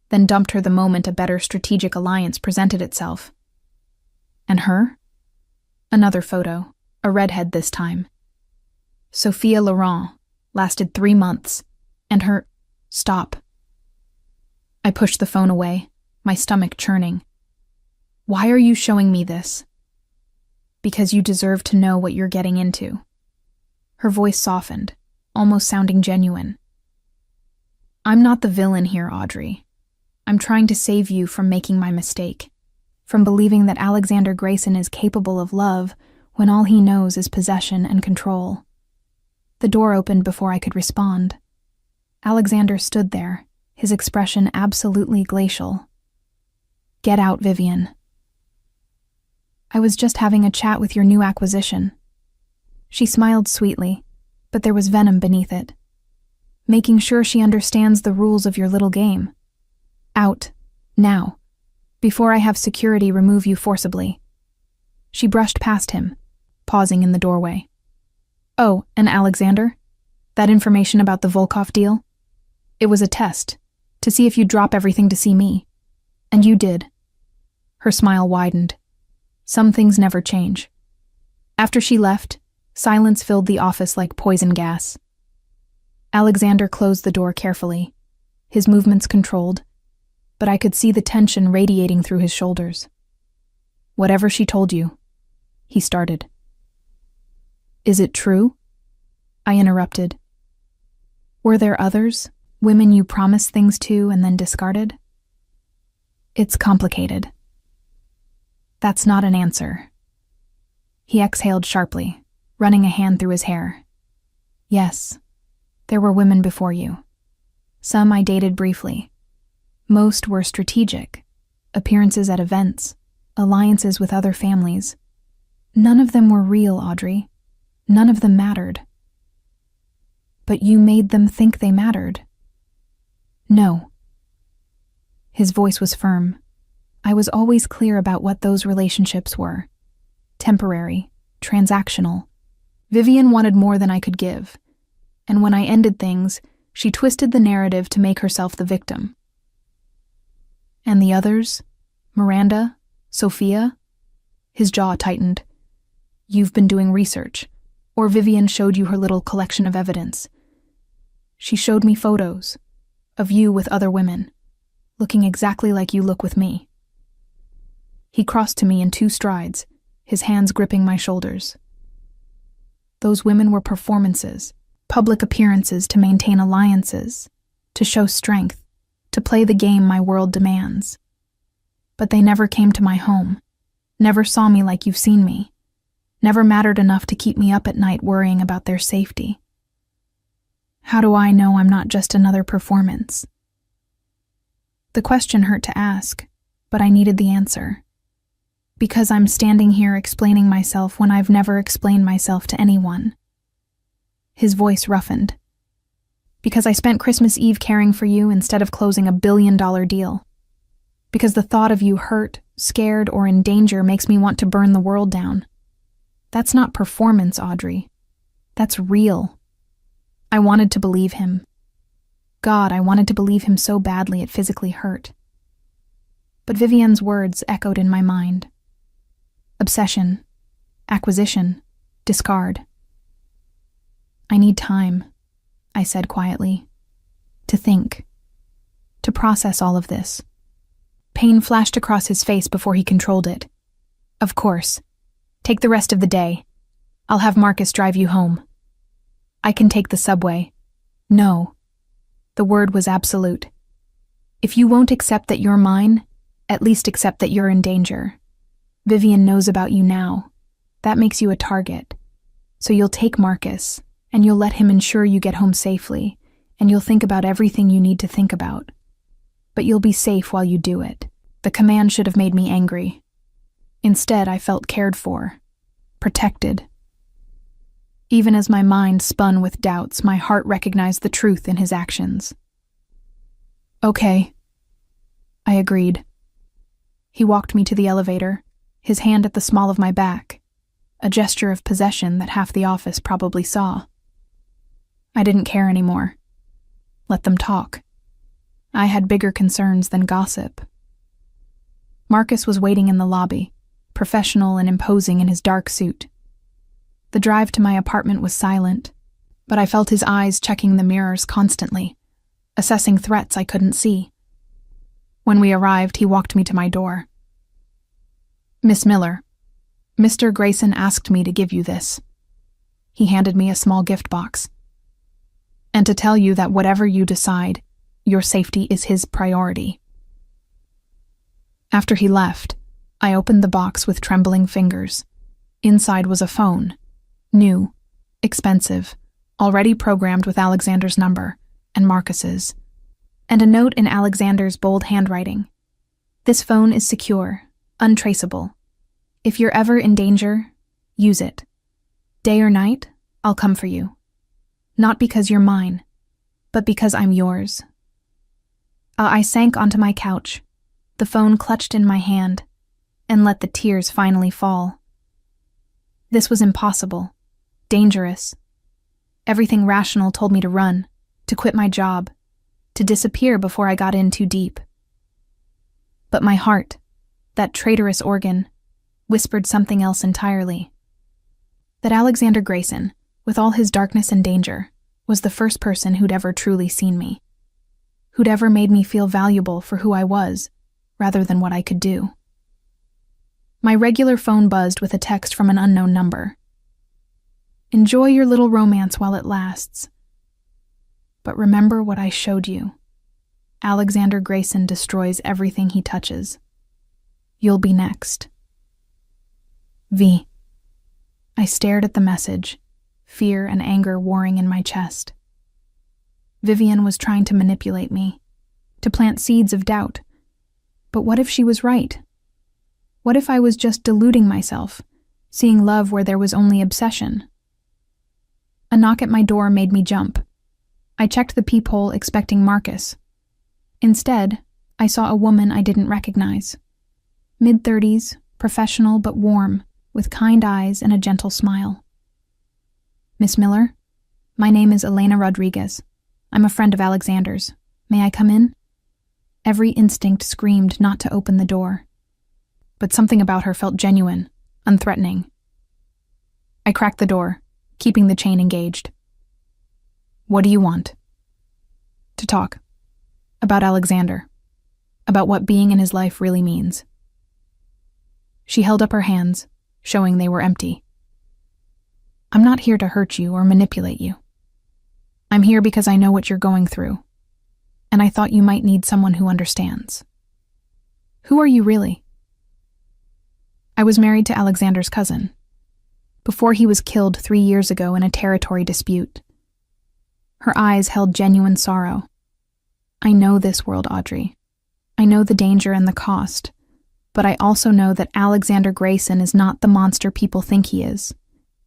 then dumped her the moment a better strategic alliance presented itself. And her? Another photo, a redhead this time. Sophia Laurent, lasted 3 months, and her... Stop. I pushed the phone away, my stomach churning. Why are you showing me this? Because you deserve to know what you're getting into. Her voice softened, almost sounding genuine. I'm not the villain here, Audrey. I'm trying to save you from making my mistake, from believing that Alexander Grayson is capable of love when all he knows is possession and control. The door opened before I could respond. Alexander stood there, his expression absolutely glacial. Get out, Vivian. I was just having a chat with your new acquisition. She smiled sweetly, but there was venom beneath it. Making sure she understands the rules of your little game. Out, now, before I have security remove you forcibly. She brushed past him, pausing in the doorway. Oh, and Alexander? That information about the Volkov deal? It was a test, to see if you'd drop everything to see me. And you did. Her smile widened. Some things never change. After she left, silence filled the office like poison gas. Alexander closed the door carefully, his movements controlled, but I could see the tension radiating through his shoulders. Whatever she told you, he started. Is it true? I interrupted. Were there others, women you promised things to and then discarded? It's complicated. That's not an answer. He exhaled sharply, running a hand through his hair. Yes, there were women before you. Some I dated briefly. Most were strategic, appearances at events, alliances with other families. None of them were real, Audrey. None of them mattered. But you made them think they mattered. No. His voice was firm. I was always clear about what those relationships were. Temporary, transactional. Vivian wanted more than I could give. And when I ended things, she twisted the narrative to make herself the victim. And the others? Miranda? Sophia? His jaw tightened. You've been doing research. Or Vivian showed you her little collection of evidence. She showed me photos of you with other women, looking exactly like you look with me. He crossed to me in 2 strides, his hands gripping my shoulders. Those women were performances, public appearances to maintain alliances, to show strength, to play the game my world demands. But they never came to my home, never saw me like you've seen me, never mattered enough to keep me up at night worrying about their safety. How do I know I'm not just another performance? The question hurt to ask, but I needed the answer. Because I'm standing here explaining myself when I've never explained myself to anyone. His voice roughened. Because I spent Christmas Eve caring for you instead of closing a billion-dollar deal. Because the thought of you hurt, scared, or in danger makes me want to burn the world down. That's not performance, Audrey. That's real. I wanted to believe him. God, I wanted to believe him so badly it physically hurt. But Vivienne's words echoed in my mind. Obsession, acquisition, discard. I need time, I said quietly, to think, to process all of this. Pain flashed across his face before he controlled it. Of course. Take the rest of the day. I'll have Marcus drive you home. I can take the subway. No. The word was absolute. If you won't accept that you're mine, at least accept that you're in danger. Vivienne knows about you now. That makes you a target. So you'll take Marcus, and you'll let him ensure you get home safely, and you'll think about everything you need to think about. But you'll be safe while you do it. The command should have made me angry. Instead, I felt cared for, protected. Even as my mind spun with doubts, my heart recognized the truth in his actions. Okay, I agreed. He walked me to the elevator, his hand at the small of my back, a gesture of possession that half the office probably saw. I didn't care anymore. Let them talk. I had bigger concerns than gossip. Marcus was waiting in the lobby, professional and imposing in his dark suit. The drive to my apartment was silent, but I felt his eyes checking the mirrors constantly, assessing threats I couldn't see. When we arrived, he walked me to my door. Miss Miller, Mr. Grayson asked me to give you this. He handed me a small gift box. And to tell you that whatever you decide, your safety is his priority. After he left, I opened the box with trembling fingers. Inside was a phone. New, expensive, already programmed with Alexander's number, and Marcus's. And a note in Alexander's bold handwriting. This phone is secure, untraceable. If you're ever in danger, use it. Day or night, I'll come for you. Not because you're mine, but because I'm yours. I sank onto my couch, the phone clutched in my hand, and let the tears finally fall. This was impossible, dangerous. Everything rational told me to run, to quit my job, to disappear before I got in too deep. But my heart, that traitorous organ, whispered something else entirely. That Alexander Grayson, with all his darkness and danger, was the first person who'd ever truly seen me. Who'd ever made me feel valuable for who I was, rather than what I could do. My regular phone buzzed with a text from an unknown number. Enjoy your little romance while it lasts. But remember what I showed you. Alexander Grayson destroys everything he touches. You'll be next. V. I stared at the message, fear and anger warring in my chest. Vivienne was trying to manipulate me, to plant seeds of doubt. But what if she was right? What if I was just deluding myself, seeing love where there was only obsession? A knock at my door made me jump. I checked the peephole expecting Marcus. Instead, I saw a woman I didn't recognize. Mid-30s, professional but warm, with kind eyes and a gentle smile. Miss Miller, my name is Elena Rodriguez. I'm a friend of Alexander's. May I come in? Every instinct screamed not to open the door. But something about her felt genuine, unthreatening. I cracked the door, keeping the chain engaged. What do you want? To talk. About Alexander. About what being in his life really means. She held up her hands, showing they were empty. I'm not here to hurt you or manipulate you. I'm here because I know what you're going through, and I thought you might need someone who understands. Who are you really? I was married to Alexander's cousin, before he was killed 3 years ago in a territory dispute. Her eyes held genuine sorrow. I know this world, Audrey. I know the danger and the cost, but I also know that Alexander Grayson is not the monster people think he is,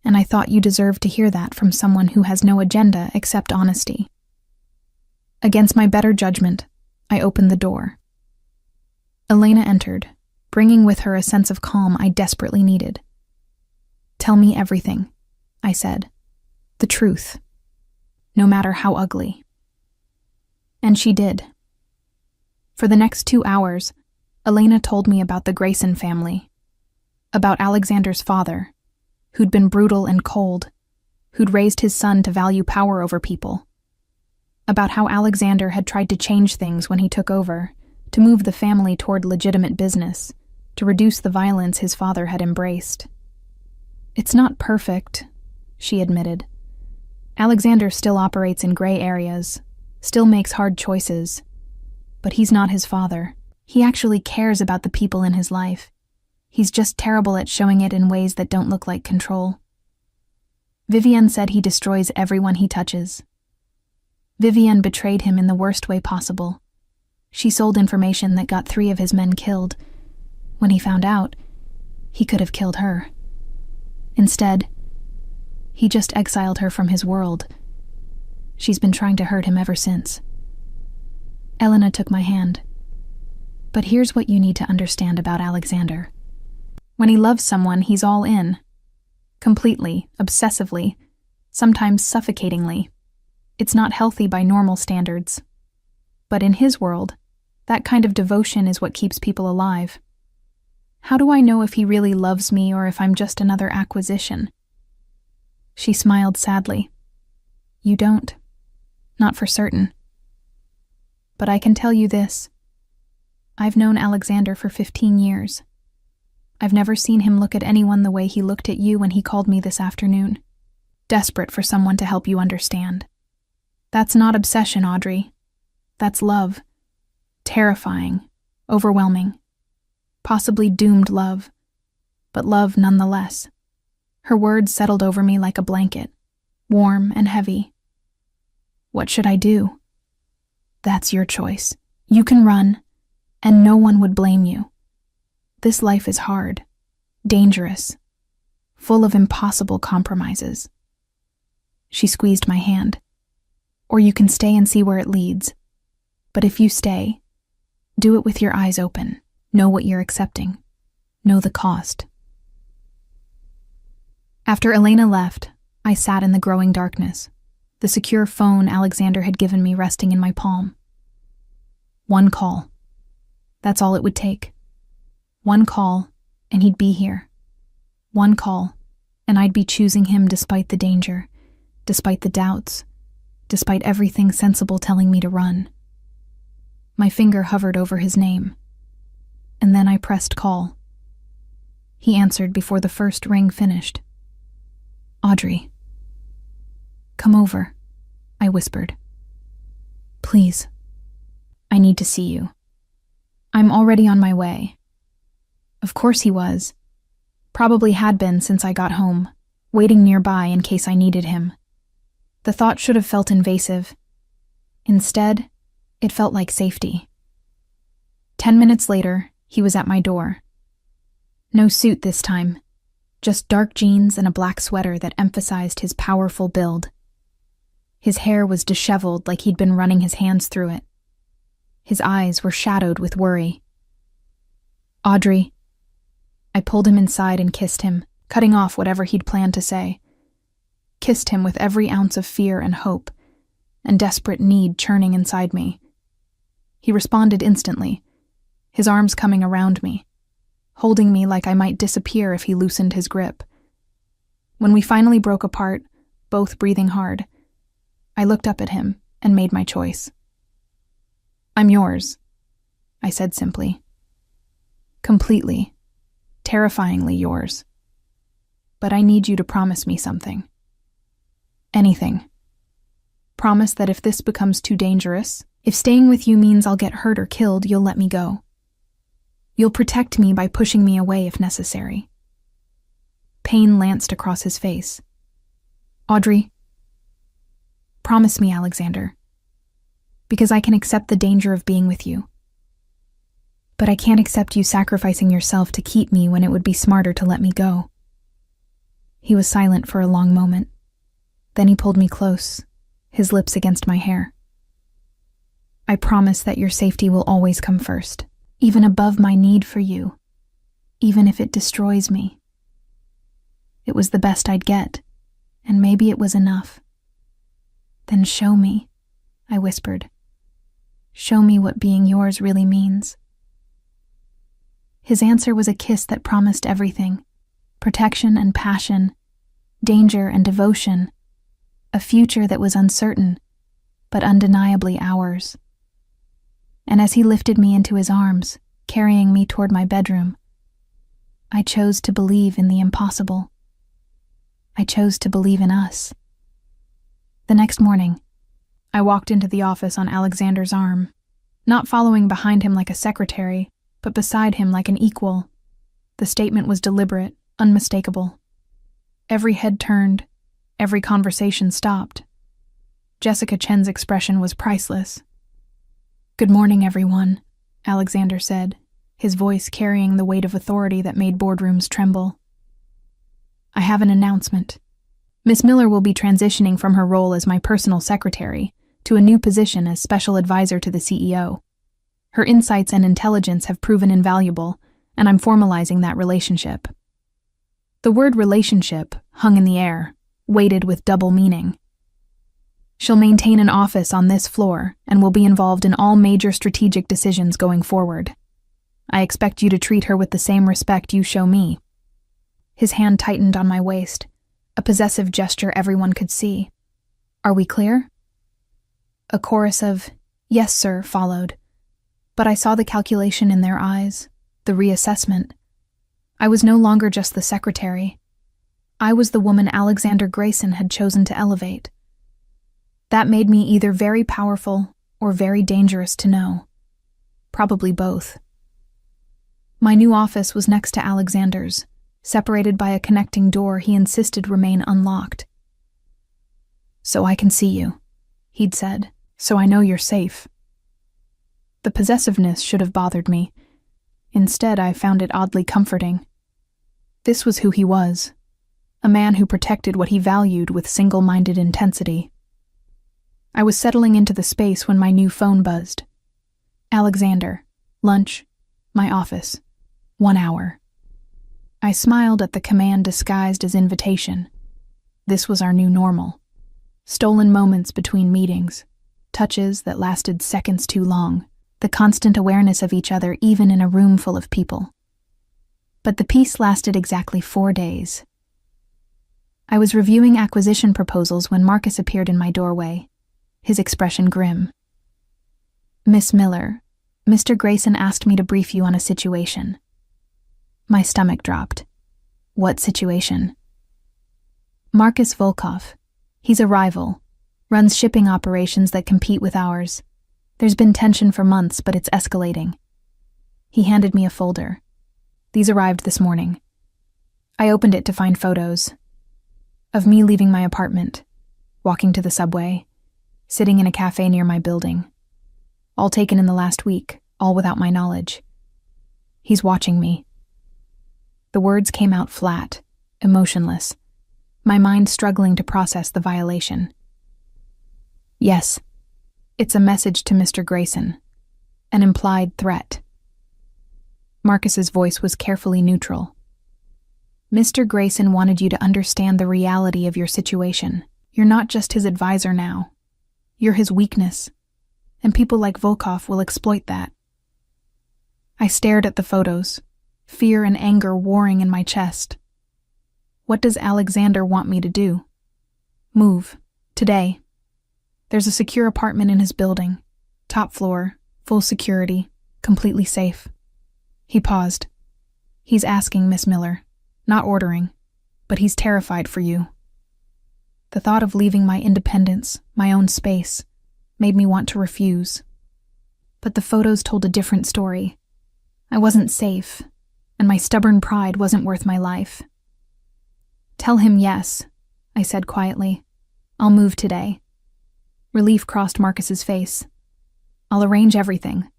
and I thought you deserved to hear that from someone who has no agenda except honesty. Against my better judgment, I opened the door. Elena entered, bringing with her a sense of calm I desperately needed. "Tell me everything," I said. "The truth, no matter how ugly." And she did. For the next 2 hours, Elena told me about the Grayson family, about Alexander's father, who'd been brutal and cold, who'd raised his son to value power over people, about how Alexander had tried to change things when he took over, to move the family toward legitimate business, to reduce the violence his father had embraced. "It's not perfect," she admitted. "Alexander still operates in gray areas, still makes hard choices, but he's not his father. He actually cares about the people in his life. He's just terrible at showing it in ways that don't look like control. Vivienne said he destroys everyone he touches. Vivienne betrayed him in the worst way possible. She sold information that got 3 of his men killed. When he found out, he could have killed her. Instead, he just exiled her from his world. She's been trying to hurt him ever since." Elena took my hand. "But here's what you need to understand about Alexander. When he loves someone, he's all in. Completely, obsessively, sometimes suffocatingly. It's not healthy by normal standards. But in his world, that kind of devotion is what keeps people alive. How do I know if he really loves me or if I'm just another acquisition?" She smiled sadly. "You don't. Not for certain. But I can tell you this. I've known Alexander for 15 years. I've never seen him look at anyone the way he looked at you when he called me this afternoon. Desperate for someone to help you understand. That's not obsession, Audrey. That's love. Terrifying, overwhelming. Possibly doomed love, but love nonetheless." Her words settled over me like a blanket, warm and heavy. "What should I do?" "That's your choice. You can run, and no one would blame you. This life is hard, dangerous, full of impossible compromises." She squeezed my hand. "Or you can stay and see where it leads. But if you stay, do it with your eyes open. Know what you're accepting. Know the cost." After Elena left, I sat in the growing darkness, the secure phone Alexander had given me resting in my palm. One call. That's all it would take. One call, and he'd be here. One call, and I'd be choosing him despite the danger, despite the doubts, despite everything sensible telling me to run. My finger hovered over his name, and then I pressed call. He answered before the first ring finished. "Audrey." "Come over," I whispered. "Please. I need to see you." "I'm already on my way." Of course he was. Probably had been since I got home, waiting nearby in case I needed him. The thought should have felt invasive. Instead, it felt like safety. 10 minutes later, he was at my door. No suit this time, just dark jeans and a black sweater that emphasized his powerful build. His hair was disheveled like he'd been running his hands through it. His eyes were shadowed with worry. "Audrey." I pulled him inside and kissed him, cutting off whatever he'd planned to say. Kissed him with every ounce of fear and hope, and desperate need churning inside me. He responded instantly, his arms coming around me, holding me like I might disappear if he loosened his grip. When we finally broke apart, both breathing hard, I looked up at him and made my choice. "I'm yours," I said simply. "Completely, terrifyingly yours. But I need you to promise me something. Anything. Promise that if this becomes too dangerous, if staying with you means I'll get hurt or killed, you'll let me go." You'll protect me by pushing me away if necessary. Pain lanced across his face. Audrey, promise me, Alexander, because I can accept the danger of being with you. But I can't accept you sacrificing yourself to keep me when it would be smarter to let me go. He was silent for a long moment. Then he pulled me close, his lips against my hair. I promise that your safety will always come first, even above my need for you, even if it destroys me. It was the best I'd get, and maybe it was enough. Then show me, I whispered. Show me what being yours really means. His answer was a kiss that promised everything: protection and passion, danger and devotion, a future that was uncertain, but undeniably ours. And as he lifted me into his arms, carrying me toward my bedroom, I chose to believe in the impossible. I chose to believe in us. The next morning, I walked into the office on Alexander's arm, not following behind him like a secretary, but beside him like an equal. The statement was deliberate, unmistakable. Every head turned, every conversation stopped. Jessica Chen's expression was priceless. "Good morning, everyone," Alexander said, his voice carrying the weight of authority that made boardrooms tremble. "I have an announcement. Miss Miller will be transitioning from her role as my personal secretary to a new position as special advisor to the CEO. Her insights and intelligence have proven invaluable, and I'm formalizing that relationship." The word relationship hung in the air, weighted with double meaning. "She'll maintain an office on this floor and will be involved in all major strategic decisions going forward. I expect you to treat her with the same respect you show me." His hand tightened on my waist, a possessive gesture everyone could see. "Are we clear?" A chorus of "Yes, sir," followed, but I saw the calculation in their eyes, the reassessment. I was no longer just the secretary. I was the woman Alexander Grayson had chosen to elevate. That made me either very powerful or very dangerous to know. Probably both. My new office was next to Alexander's, separated by a connecting door he insisted remain unlocked. "So I can see you," he'd said, "so I know you're safe." The possessiveness should have bothered me. Instead, I found it oddly comforting. This was who he was, a man who protected what he valued with single-minded intensity. I was settling into the space when my new phone buzzed. "Alexander, lunch, my office, 1 hour." I smiled at the command disguised as invitation. This was our new normal. Stolen moments between meetings, touches that lasted seconds too long, the constant awareness of each other even in a room full of people. But the peace lasted exactly 4 days. I was reviewing acquisition proposals when Marcus appeared in my doorway, his expression grim. "Miss Miller, Mr. Grayson asked me to brief you on a situation." My stomach dropped. "What situation?" "Marcus Volkov. He's a rival, runs shipping operations that compete with ours. There's been tension for months, but it's escalating." He handed me a folder. "These arrived this morning." I opened it to find photos of me leaving my apartment, walking to the subway, sitting in a cafe near my building. All taken in the last week, all without my knowledge. "He's watching me." The words came out flat, emotionless, my mind struggling to process the violation. "Yes. It's a message to Mr. Grayson, an implied threat." Marcus's voice was carefully neutral. "Mr. Grayson wanted you to understand the reality of your situation. You're not just his advisor now. You're his weakness, and people like Volkov will exploit that." I stared at the photos, fear and anger warring in my chest. What does Alexander want me to do? Move. Today. There's a secure apartment in his building. Top floor, full security, completely safe. He paused. "He's asking, Miss Miller, not ordering, but he's terrified for you." The thought of leaving my independence, my own space, made me want to refuse. But the photos told a different story. I wasn't safe, and my stubborn pride wasn't worth my life. "Tell him yes," I said quietly. "I'll move today." Relief crossed Marcus's face. "I'll arrange everything."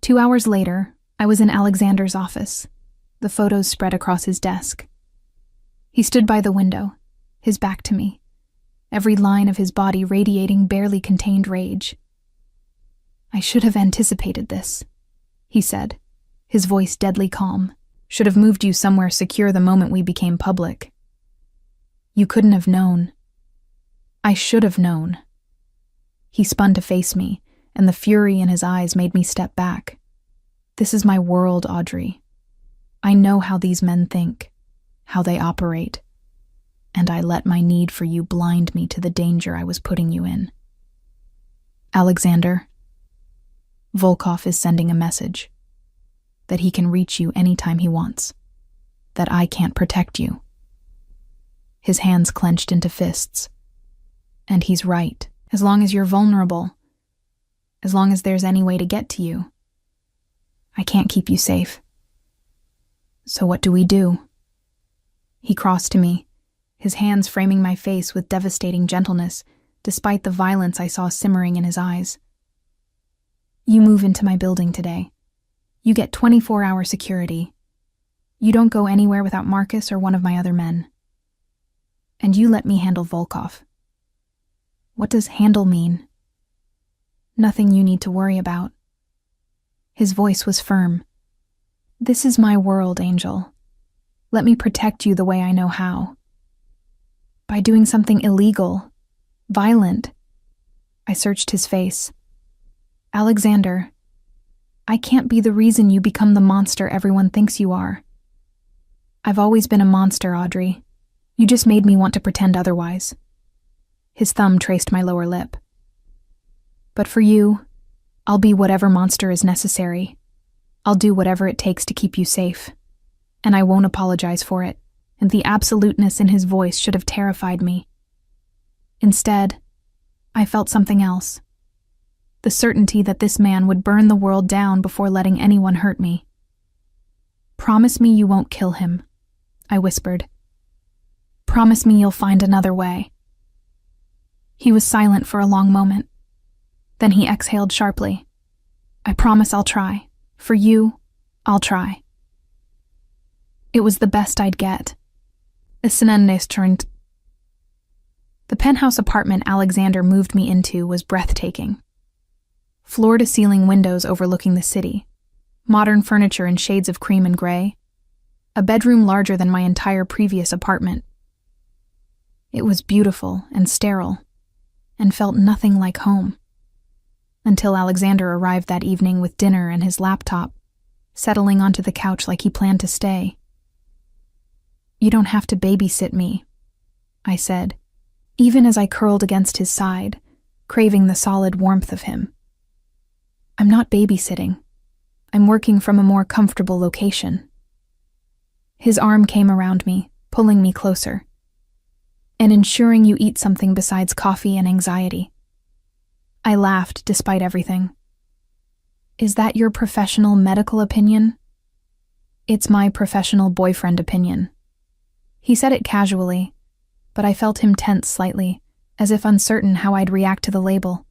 2 hours later, I was in Alexander's office, the photos spread across his desk. He stood by the window, his back to me, every line of his body radiating barely contained rage. "I should have anticipated this," he said, his voice deadly calm. "Should have moved you somewhere secure the moment we became public. You couldn't have known. I should have known." He spun to face me, and the fury in his eyes made me step back. "This is my world, Audrey. I know how these men think, how they operate, and I let my need for you blind me to the danger I was putting you in. Alexander, Volkov is sending a message that he can reach you anytime he wants, that I can't protect you." His hands clenched into fists. "And he's right. As long as you're vulnerable, as long as there's any way to get to you, I can't keep you safe. So what do we do?" He crossed to me, his hands framing my face with devastating gentleness, despite the violence I saw simmering in his eyes. "You move into my building today. You get 24-hour security. You don't go anywhere without Marcus or one of my other men. And you let me handle Volkov." "What does handle mean?" "Nothing you need to worry about." His voice was firm. "This is my world, Angel. Let me protect you the way I know how. By doing something illegal, violent." I searched his face. "Alexander, I can't be the reason you become the monster everyone thinks you are. I've always been a monster, Audrey. You just made me want to pretend otherwise." His thumb traced my lower lip. "But for you, I'll be whatever monster is necessary. I'll do whatever it takes to keep you safe. And I won't apologize for it." And the absoluteness in his voice should have terrified me. Instead, I felt something else. The certainty that this man would burn the world down before letting anyone hurt me. "Promise me you won't kill him," I whispered. "Promise me you'll find another way." He was silent for a long moment. Then he exhaled sharply. "I promise I'll try. For you, I'll try." It was the best I'd get. The penthouse apartment Alexander moved me into was breathtaking. Floor-to-ceiling windows overlooking the city, modern furniture in shades of cream and gray, a bedroom larger than my entire previous apartment. It was beautiful and sterile, and felt nothing like home. Until Alexander arrived that evening with dinner and his laptop, settling onto the couch like he planned to stay. "You don't have to babysit me," I said, even as I curled against his side, craving the solid warmth of him. "I'm not babysitting. I'm working from a more comfortable location." His arm came around me, pulling me closer. "And ensuring you eat something besides coffee and anxiety." I laughed despite everything. "Is that your professional medical opinion?" "It's my professional boyfriend opinion." He said it casually, but I felt him tense slightly, as if uncertain how I'd react to the label.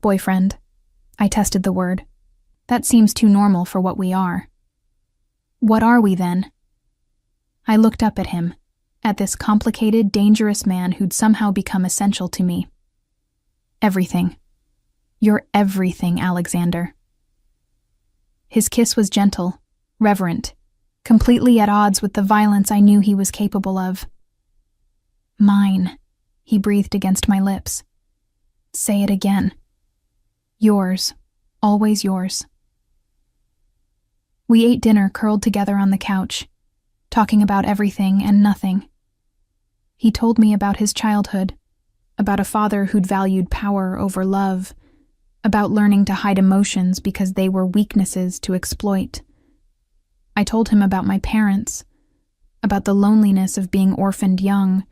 "Boyfriend." I tested the word. "That seems too normal for what we are." "What are we then?" I looked up at him, at this complicated, dangerous man who'd somehow become essential to me. "Everything. You're everything, Alexander." His kiss was gentle, reverent, completely at odds with the violence I knew he was capable of. "Mine," he breathed against my lips. "Say it again." "Yours, always yours." We ate dinner curled together on the couch, talking about everything and nothing. He told me about his childhood, about a father who'd valued power over love, about learning to hide emotions because they were weaknesses to exploit. I told him about my parents, about the loneliness of being orphaned young,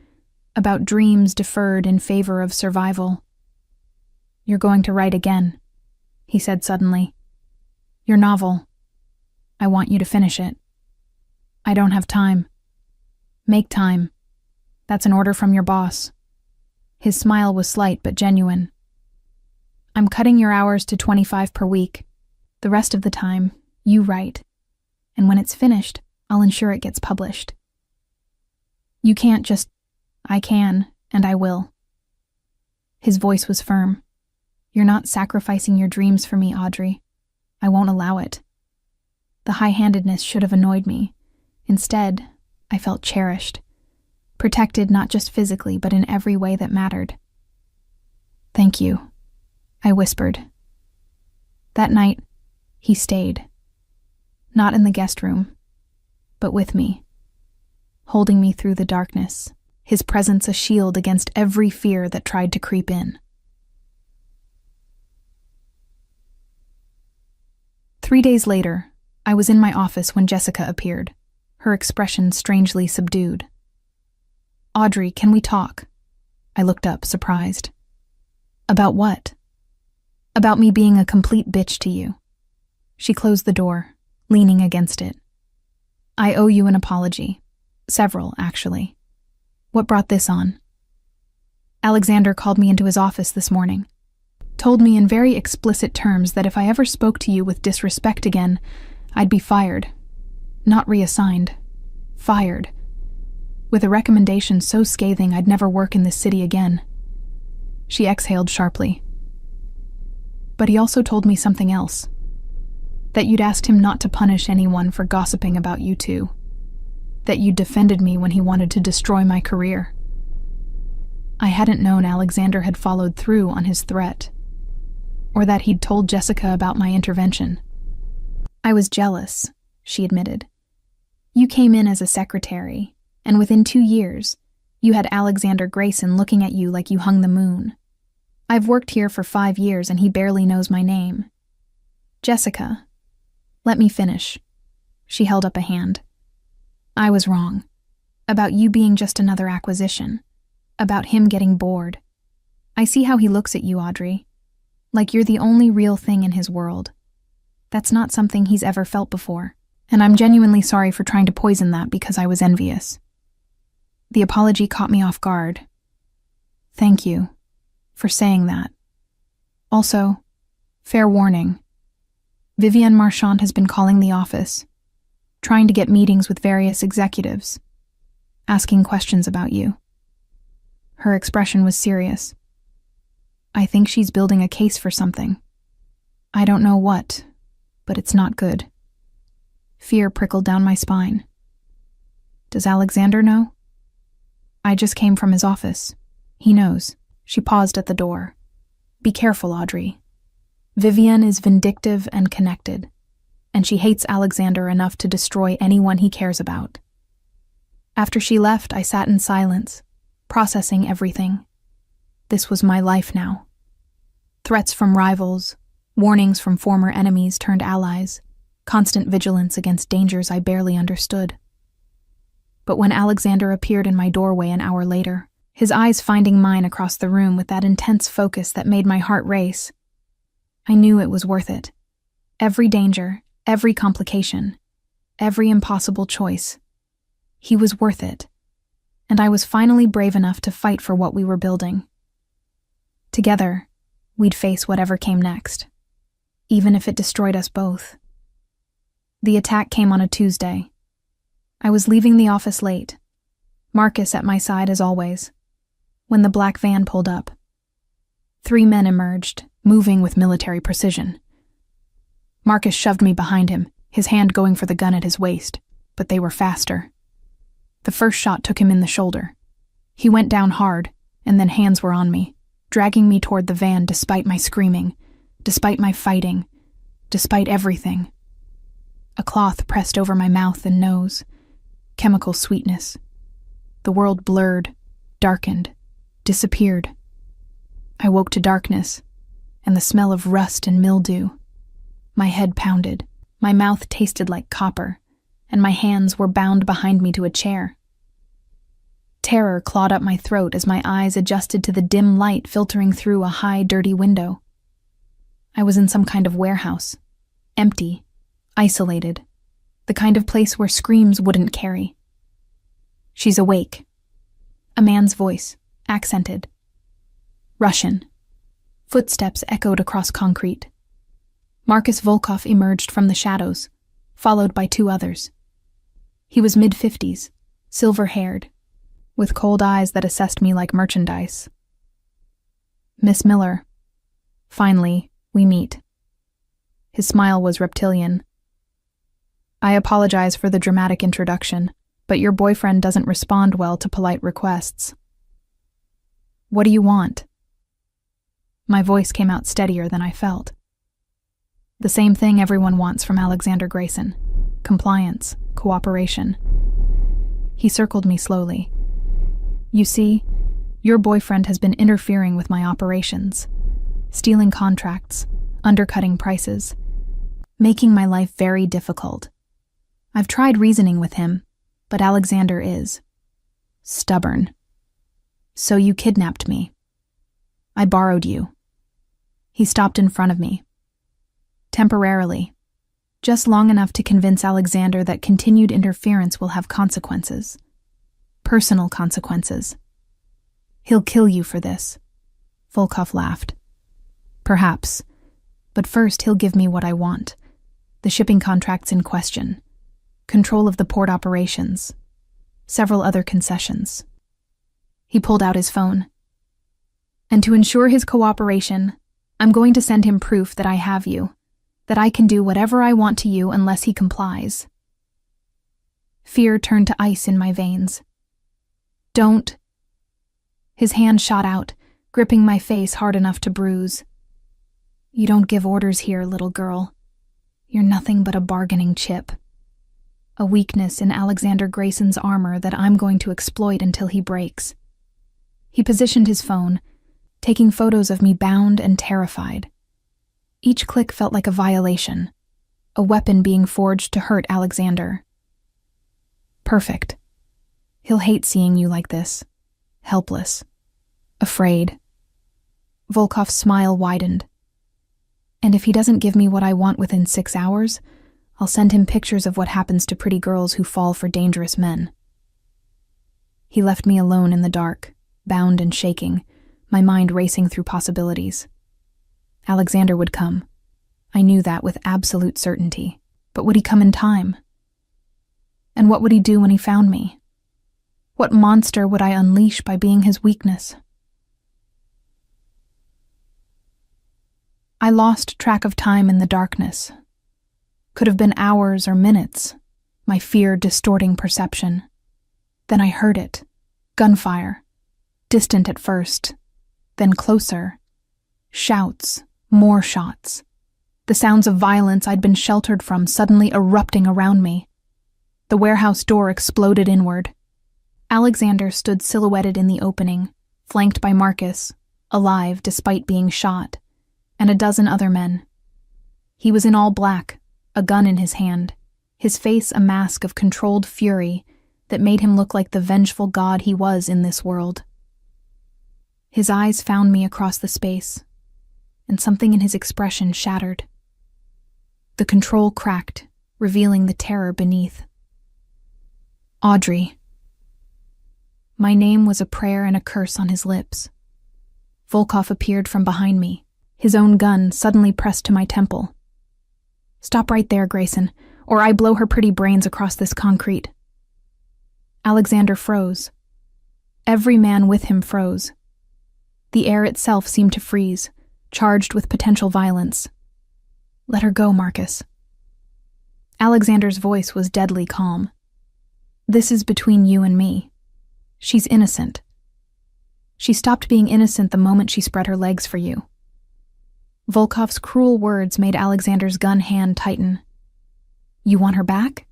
about dreams deferred in favor of survival. "You're going to write again," he said suddenly. "Your novel. I want you to finish it. I don't have time. Make time. That's an order from your boss. His smile was slight but genuine. I'm cutting your hours to 25 per week. The rest of the time, you write. And when it's finished, I'll ensure it gets published. You can't just... I can, and I will. His voice was firm. You're not sacrificing your dreams for me, Audrey. I won't allow it. The high-handedness should have annoyed me. Instead, I felt cherished. Protected not just physically, but in every way that mattered. Thank you, I whispered. That night, he stayed. Not in the guest room, but with me, holding me through the darkness, his presence a shield against every fear that tried to creep in. 3 days later, I was in my office when Jessica appeared, her expression strangely subdued. Audrey, can we talk? I looked up, surprised. About what? About me being a complete bitch to you. She closed the door, leaning against it. I owe you an apology. Several, actually. What brought this on? Alexander called me into his office this morning. Told me in very explicit terms that if I ever spoke to you with disrespect again, I'd be fired. Not reassigned. Fired. With a recommendation so scathing I'd never work in this city again. She exhaled sharply. But he also told me something else. That you'd asked him not to punish anyone for gossiping about you two. That you'd defended me when he wanted to destroy my career. I hadn't known Alexander had followed through on his threat. Or that he'd told Jessica about my intervention. I was jealous, she admitted. You came in as a secretary, and within 2 years, you had Alexander Grayson looking at you like you hung the moon. I've worked here for 5 years and he barely knows my name. Jessica, let me finish. She held up a hand. I was wrong. About you being just another acquisition. About him getting bored. I see how he looks at you, Audrey. Like you're the only real thing in his world. That's not something he's ever felt before, and I'm genuinely sorry for trying to poison that because I was envious. The apology caught me off guard. Thank you for saying that. Also, fair warning. Vivienne Marchand has been calling the office, trying to get meetings with various executives, asking questions about you. Her expression was serious. I think she's building a case for something. I don't know what, but it's not good. Fear prickled down my spine. Does Alexander know? I just came from his office. He knows. She paused at the door. Be careful, Audrey. Vivienne is vindictive and connected, and she hates Alexander enough to destroy anyone he cares about. After she left, I sat in silence, processing everything. This was my life now. Threats from rivals, warnings from former enemies turned allies, constant vigilance against dangers I barely understood. But when Alexander appeared in my doorway an hour later, his eyes finding mine across the room with that intense focus that made my heart race, I knew it was worth it. Every danger, every complication, every impossible choice. He was worth it. And I was finally brave enough to fight for what we were building. Together, we'd face whatever came next, even if it destroyed us both. The attack came on a Tuesday. I was leaving the office late, Marcus at my side as always, when the black van pulled up. 3 men emerged, moving with military precision. Marcus shoved me behind him, his hand going for the gun at his waist, but they were faster. The first shot took him in the shoulder. He went down hard, and then hands were on me, dragging me toward the van despite my screaming, despite my fighting, despite everything. A cloth pressed over my mouth and nose, chemical sweetness. The world blurred, darkened, disappeared. I woke to darkness, and the smell of rust and mildew. My head pounded, my mouth tasted like copper, and my hands were bound behind me to a chair. Terror clawed up my throat as my eyes adjusted to the dim light filtering through a high, dirty window. I was in some kind of warehouse, empty, isolated, The kind of place where screams wouldn't carry. She's awake. A man's voice, accented. Russian. Footsteps echoed across concrete. Marcus Volkov emerged from the shadows, followed by two others. He was mid-50s, silver-haired, with cold eyes that assessed me like merchandise. Miss Miller. Finally, we meet. His smile was reptilian. I apologize for the dramatic introduction, but your boyfriend doesn't respond well to polite requests. What do you want? My voice came out steadier than I felt. The same thing everyone wants from Alexander Grayson. Compliance, cooperation. He circled me slowly. You see, your boyfriend has been interfering with my operations, stealing contracts, undercutting prices, making my life very difficult. I've tried reasoning with him, but Alexander is stubborn. So you kidnapped me. I borrowed you. He stopped in front of me. Temporarily. Just long enough to convince Alexander that continued interference will have consequences. Personal consequences. He'll kill you for this. Volkov laughed. Perhaps. But first he'll give me what I want. The shipping contracts in question. Control of the port operations. Several other concessions. He pulled out his phone. And to ensure his cooperation, I'm going to send him proof that I have you, that I can do whatever I want to you unless he complies. Fear turned to ice in my veins. Don't. His hand shot out, gripping my face hard enough to bruise. You don't give orders here, little girl. You're nothing but a bargaining chip. A weakness in Alexander Grayson's armor that I'm going to exploit until he breaks. He positioned his phone, taking photos of me bound and terrified. Each click felt like a violation, a weapon being forged to hurt Alexander. Perfect. He'll hate seeing you like this, helpless, afraid. Volkov's smile widened. And if he doesn't give me what I want within 6 hours, I'll send him pictures of what happens to pretty girls who fall for dangerous men. He left me alone in the dark, bound and shaking, my mind racing through possibilities. Alexander would come. I knew that with absolute certainty. But would he come in time? And what would he do when he found me? What monster would I unleash by being his weakness? I lost track of time in the darkness. Could have been hours or minutes, my fear distorting perception. Then I heard it. Gunfire. Distant at first, then closer. Shouts, more shots. The sounds of violence I'd been sheltered from suddenly erupting around me. The warehouse door exploded inward. Alexander stood silhouetted in the opening, flanked by Marcus, alive despite being shot, and a dozen other men. He was in all black, a gun in his hand, his face a mask of controlled fury that made him look like the vengeful god he was in this world. His eyes found me across the space, and something in his expression shattered. The control cracked, revealing the terror beneath. Audrey. My name was a prayer and a curse on his lips. Volkov appeared from behind me, his own gun suddenly pressed to my temple. Stop right there, Grayson, or I blow her pretty brains across this concrete. Alexander froze. Every man with him froze. The air itself seemed to freeze, charged with potential violence. Let her go, Marcus. Alexander's voice was deadly calm. This is between you and me. She's innocent. She stopped being innocent the moment she spread her legs for you. Volkov's cruel words made Alexander's gun hand tighten. You want her back?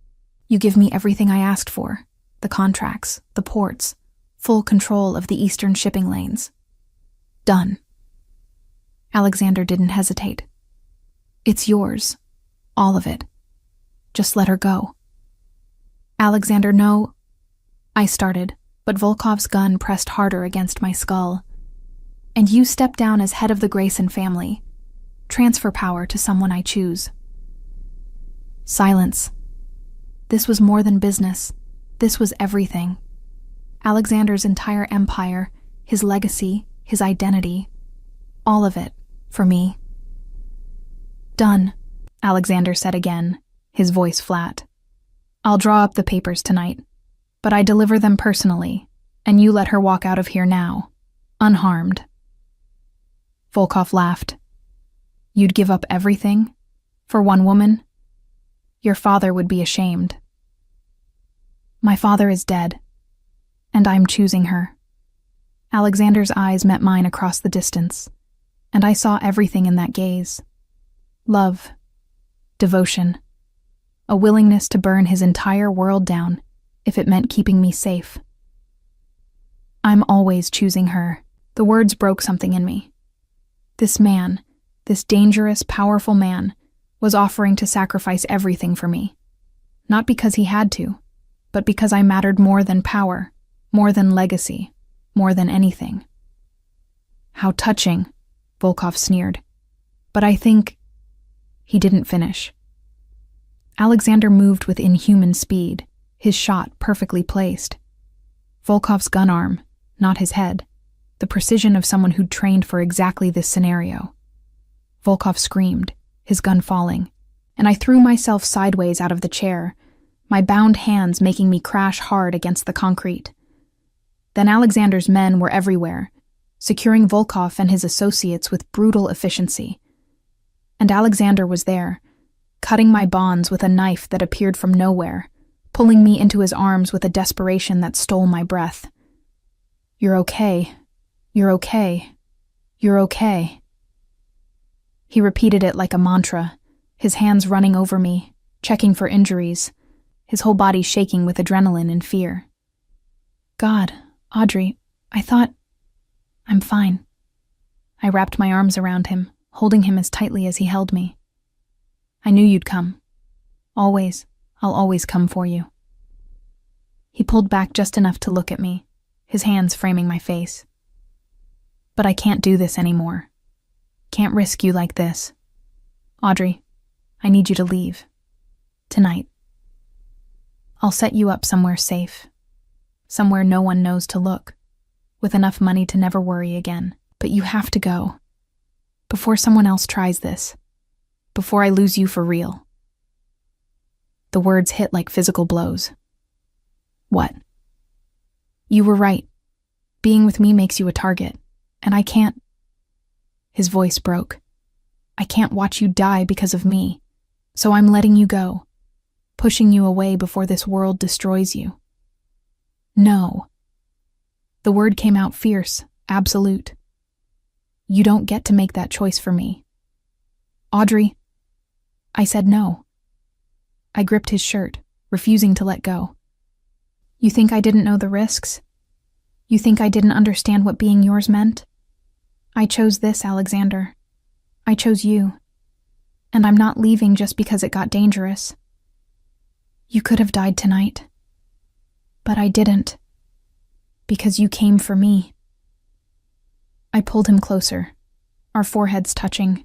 You give me everything I asked for. The contracts, the ports, full control of the eastern shipping lanes. Done. Alexander didn't hesitate. It's yours. All of it. Just let her go. Alexander, no. I started, but Volkov's gun pressed harder against my skull. And you step down as head of the Grayson family. Transfer power to someone I choose. Silence. This was more than business. This was everything. Alexander's entire empire, his legacy, his identity. All of it, for me. Done, Alexander said again, his voice flat. I'll draw up the papers tonight, but I deliver them personally, and you let her walk out of here now, unharmed. Volkov laughed. You'd give up everything? For one woman? Your father would be ashamed. My father is dead, and I'm choosing her. Alexander's eyes met mine across the distance, and I saw everything in that gaze. Love, devotion, a willingness to burn his entire world down if it meant keeping me safe. I'm always choosing her. The words broke something in me. This man, this dangerous, powerful man, was offering to sacrifice everything for me. Not because he had to, but because I mattered more than power, more than legacy, more than anything. How touching, Volkov sneered. But I think... He didn't finish. Alexander moved with inhuman speed, his shot perfectly placed. Volkov's gun arm, not his head, the precision of someone who'd trained for exactly this scenario. Volkov screamed, his gun falling, and I threw myself sideways out of the chair, my bound hands making me crash hard against the concrete. Then Alexander's men were everywhere, securing Volkov and his associates with brutal efficiency. And Alexander was there, cutting my bonds with a knife that appeared from nowhere, pulling me into his arms with a desperation that stole my breath. You're okay. You're okay. You're okay. He repeated it like a mantra, his hands running over me, checking for injuries, his whole body shaking with adrenaline and fear. God, Audrey, I thought... I'm fine. I wrapped my arms around him, holding him as tightly as he held me. I knew you'd come. Always, I'll always come for you. He pulled back just enough to look at me, his hands framing my face. But I can't do this anymore. Can't risk you like this. Audrey, I need you to leave. Tonight. I'll set you up somewhere safe. Somewhere no one knows to look. With enough money to never worry again. But you have to go. Before someone else tries this. Before I lose you for real. The words hit like physical blows. What? You were right. Being with me makes you a target. And I can't... His voice broke. I can't watch you die because of me. So I'm letting you go. Pushing you away before this world destroys you. No. The word came out fierce, absolute. You don't get to make that choice for me. Audrey. I said no. I gripped his shirt, refusing to let go. You think I didn't know the risks? You think I didn't understand what being yours meant? I chose this, Alexander. I chose you. And I'm not leaving just because it got dangerous. You could have died tonight. But I didn't. Because you came for me. I pulled him closer, our foreheads touching.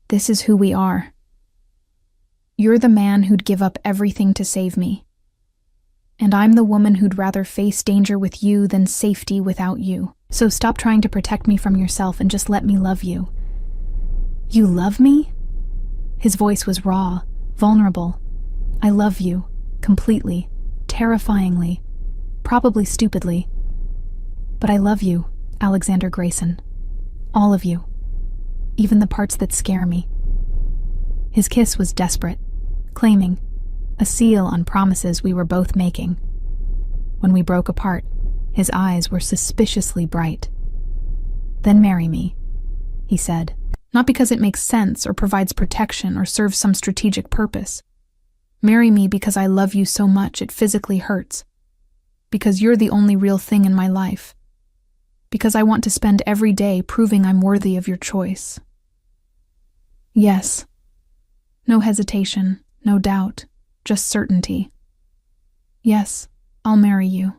This is who we are. You're the man who'd give up everything to save me. And I'm the woman who'd rather face danger with you than safety without you. So stop trying to protect me from yourself and just let me love you. You love me? His voice was raw, vulnerable. I love you, completely, terrifyingly, probably stupidly. But I love you, Alexander Grayson. All of you. Even the parts that scare me. His kiss was desperate, claiming, a seal on promises we were both making. When we broke apart, his eyes were suspiciously bright. Then marry me, he said, not because it makes sense or provides protection or serves some strategic purpose. Marry me because I love you so much it physically hurts. Because you're the only real thing in my life. Because I want to spend every day proving I'm worthy of your choice. Yes. No hesitation, no doubt, just certainty. Yes, I'll marry you.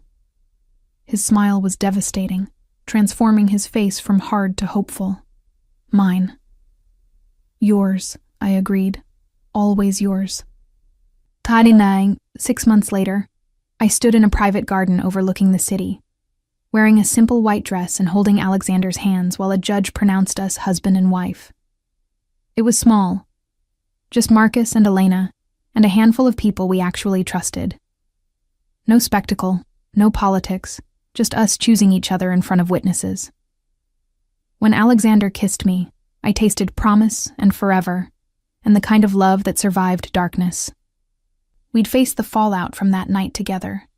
His smile was devastating, transforming his face from hard to hopeful. Mine. Yours, I agreed. Always yours. 6 months later, I stood in a private garden overlooking the city, wearing a simple white dress and holding Alexander's hands while a judge pronounced us husband and wife. It was small, just Marcus and Elena, and a handful of people we actually trusted. No spectacle, no politics, just us choosing each other in front of witnesses. When Alexander kissed me, I tasted promise and forever, and the kind of love that survived darkness. We'd faced the fallout from that night together.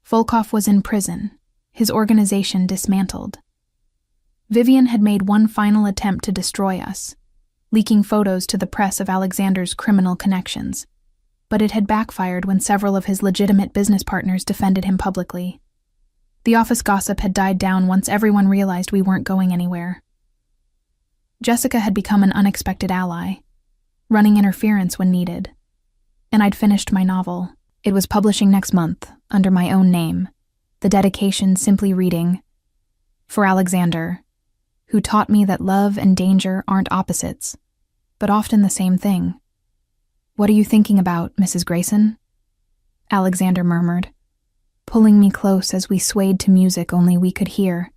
Volkov was in prison, his organization dismantled. Vivian had made one final attempt to destroy us, leaking photos to the press of Alexander's criminal connections, but it had backfired when several of his legitimate business partners defended him publicly. The office gossip had died down once everyone realized we weren't going anywhere. Jessica had become an unexpected ally, running interference when needed. And I'd finished my novel. It was publishing next month, under my own name, the dedication simply reading, "For Alexander, who taught me that love and danger aren't opposites, but often the same thing." "What are you thinking about, Mrs. Grayson?" Alexander murmured, pulling me close as we swayed to music only we could hear.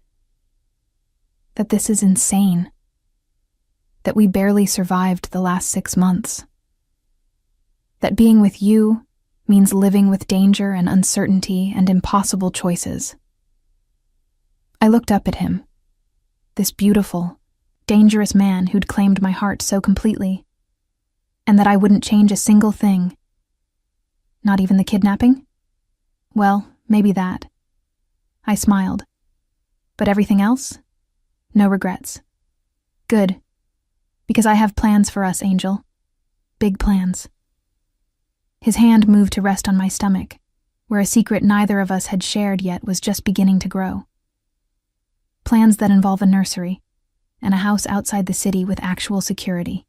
"That this is insane. That we barely survived the last 6 months. That being with you means living with danger and uncertainty and impossible choices." I looked up at him, this beautiful, dangerous man who'd claimed my heart so completely, and that I wouldn't change a single thing. Not even the kidnapping? Well, maybe that. I smiled. But everything else? No regrets. Good. Because I have plans for us, Angel. Big plans. His hand moved to rest on my stomach, where a secret neither of us had shared yet was just beginning to grow. Plans that involve a nursery, and a house outside the city with actual security,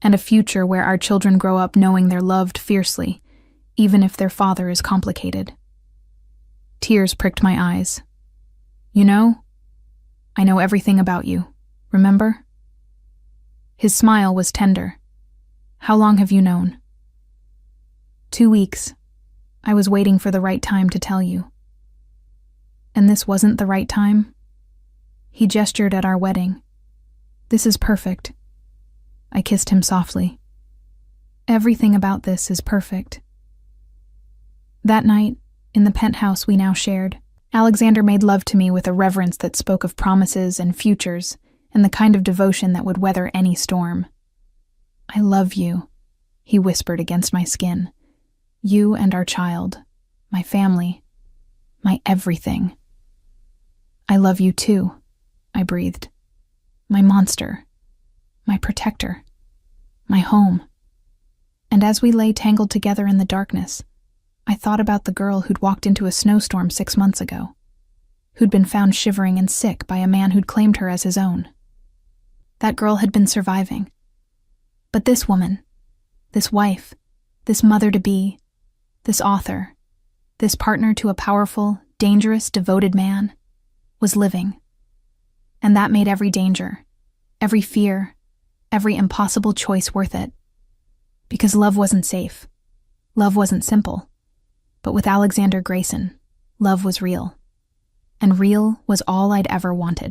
and a future where our children grow up knowing they're loved fiercely, even if their father is complicated. Tears pricked my eyes. "You know, I know everything about you, remember?" His smile was tender. "How long have you known?" 2 weeks. I was waiting for the right time to tell you. And this wasn't the right time? He gestured at our wedding. "This is perfect." I kissed him softly. "Everything about this is perfect." That night, in the penthouse we now shared, Alexander made love to me with a reverence that spoke of promises and futures and the kind of devotion that would weather any storm. "I love you," he whispered against my skin. "You and our child, my family, my everything." "I love you too," I breathed. "My monster, my protector, my home." And as we lay tangled together in the darkness, I thought about the girl who'd walked into a snowstorm 6 months ago, who'd been found shivering and sick by a man who'd claimed her as his own. That girl had been surviving. But this woman, this wife, this mother-to-be, this author, this partner to a powerful, dangerous, devoted man, was living. And that made every danger, every fear, every impossible choice worth it. Because love wasn't safe. Love wasn't simple. But with Alexander Grayson, love was real. And real was all I'd ever wanted.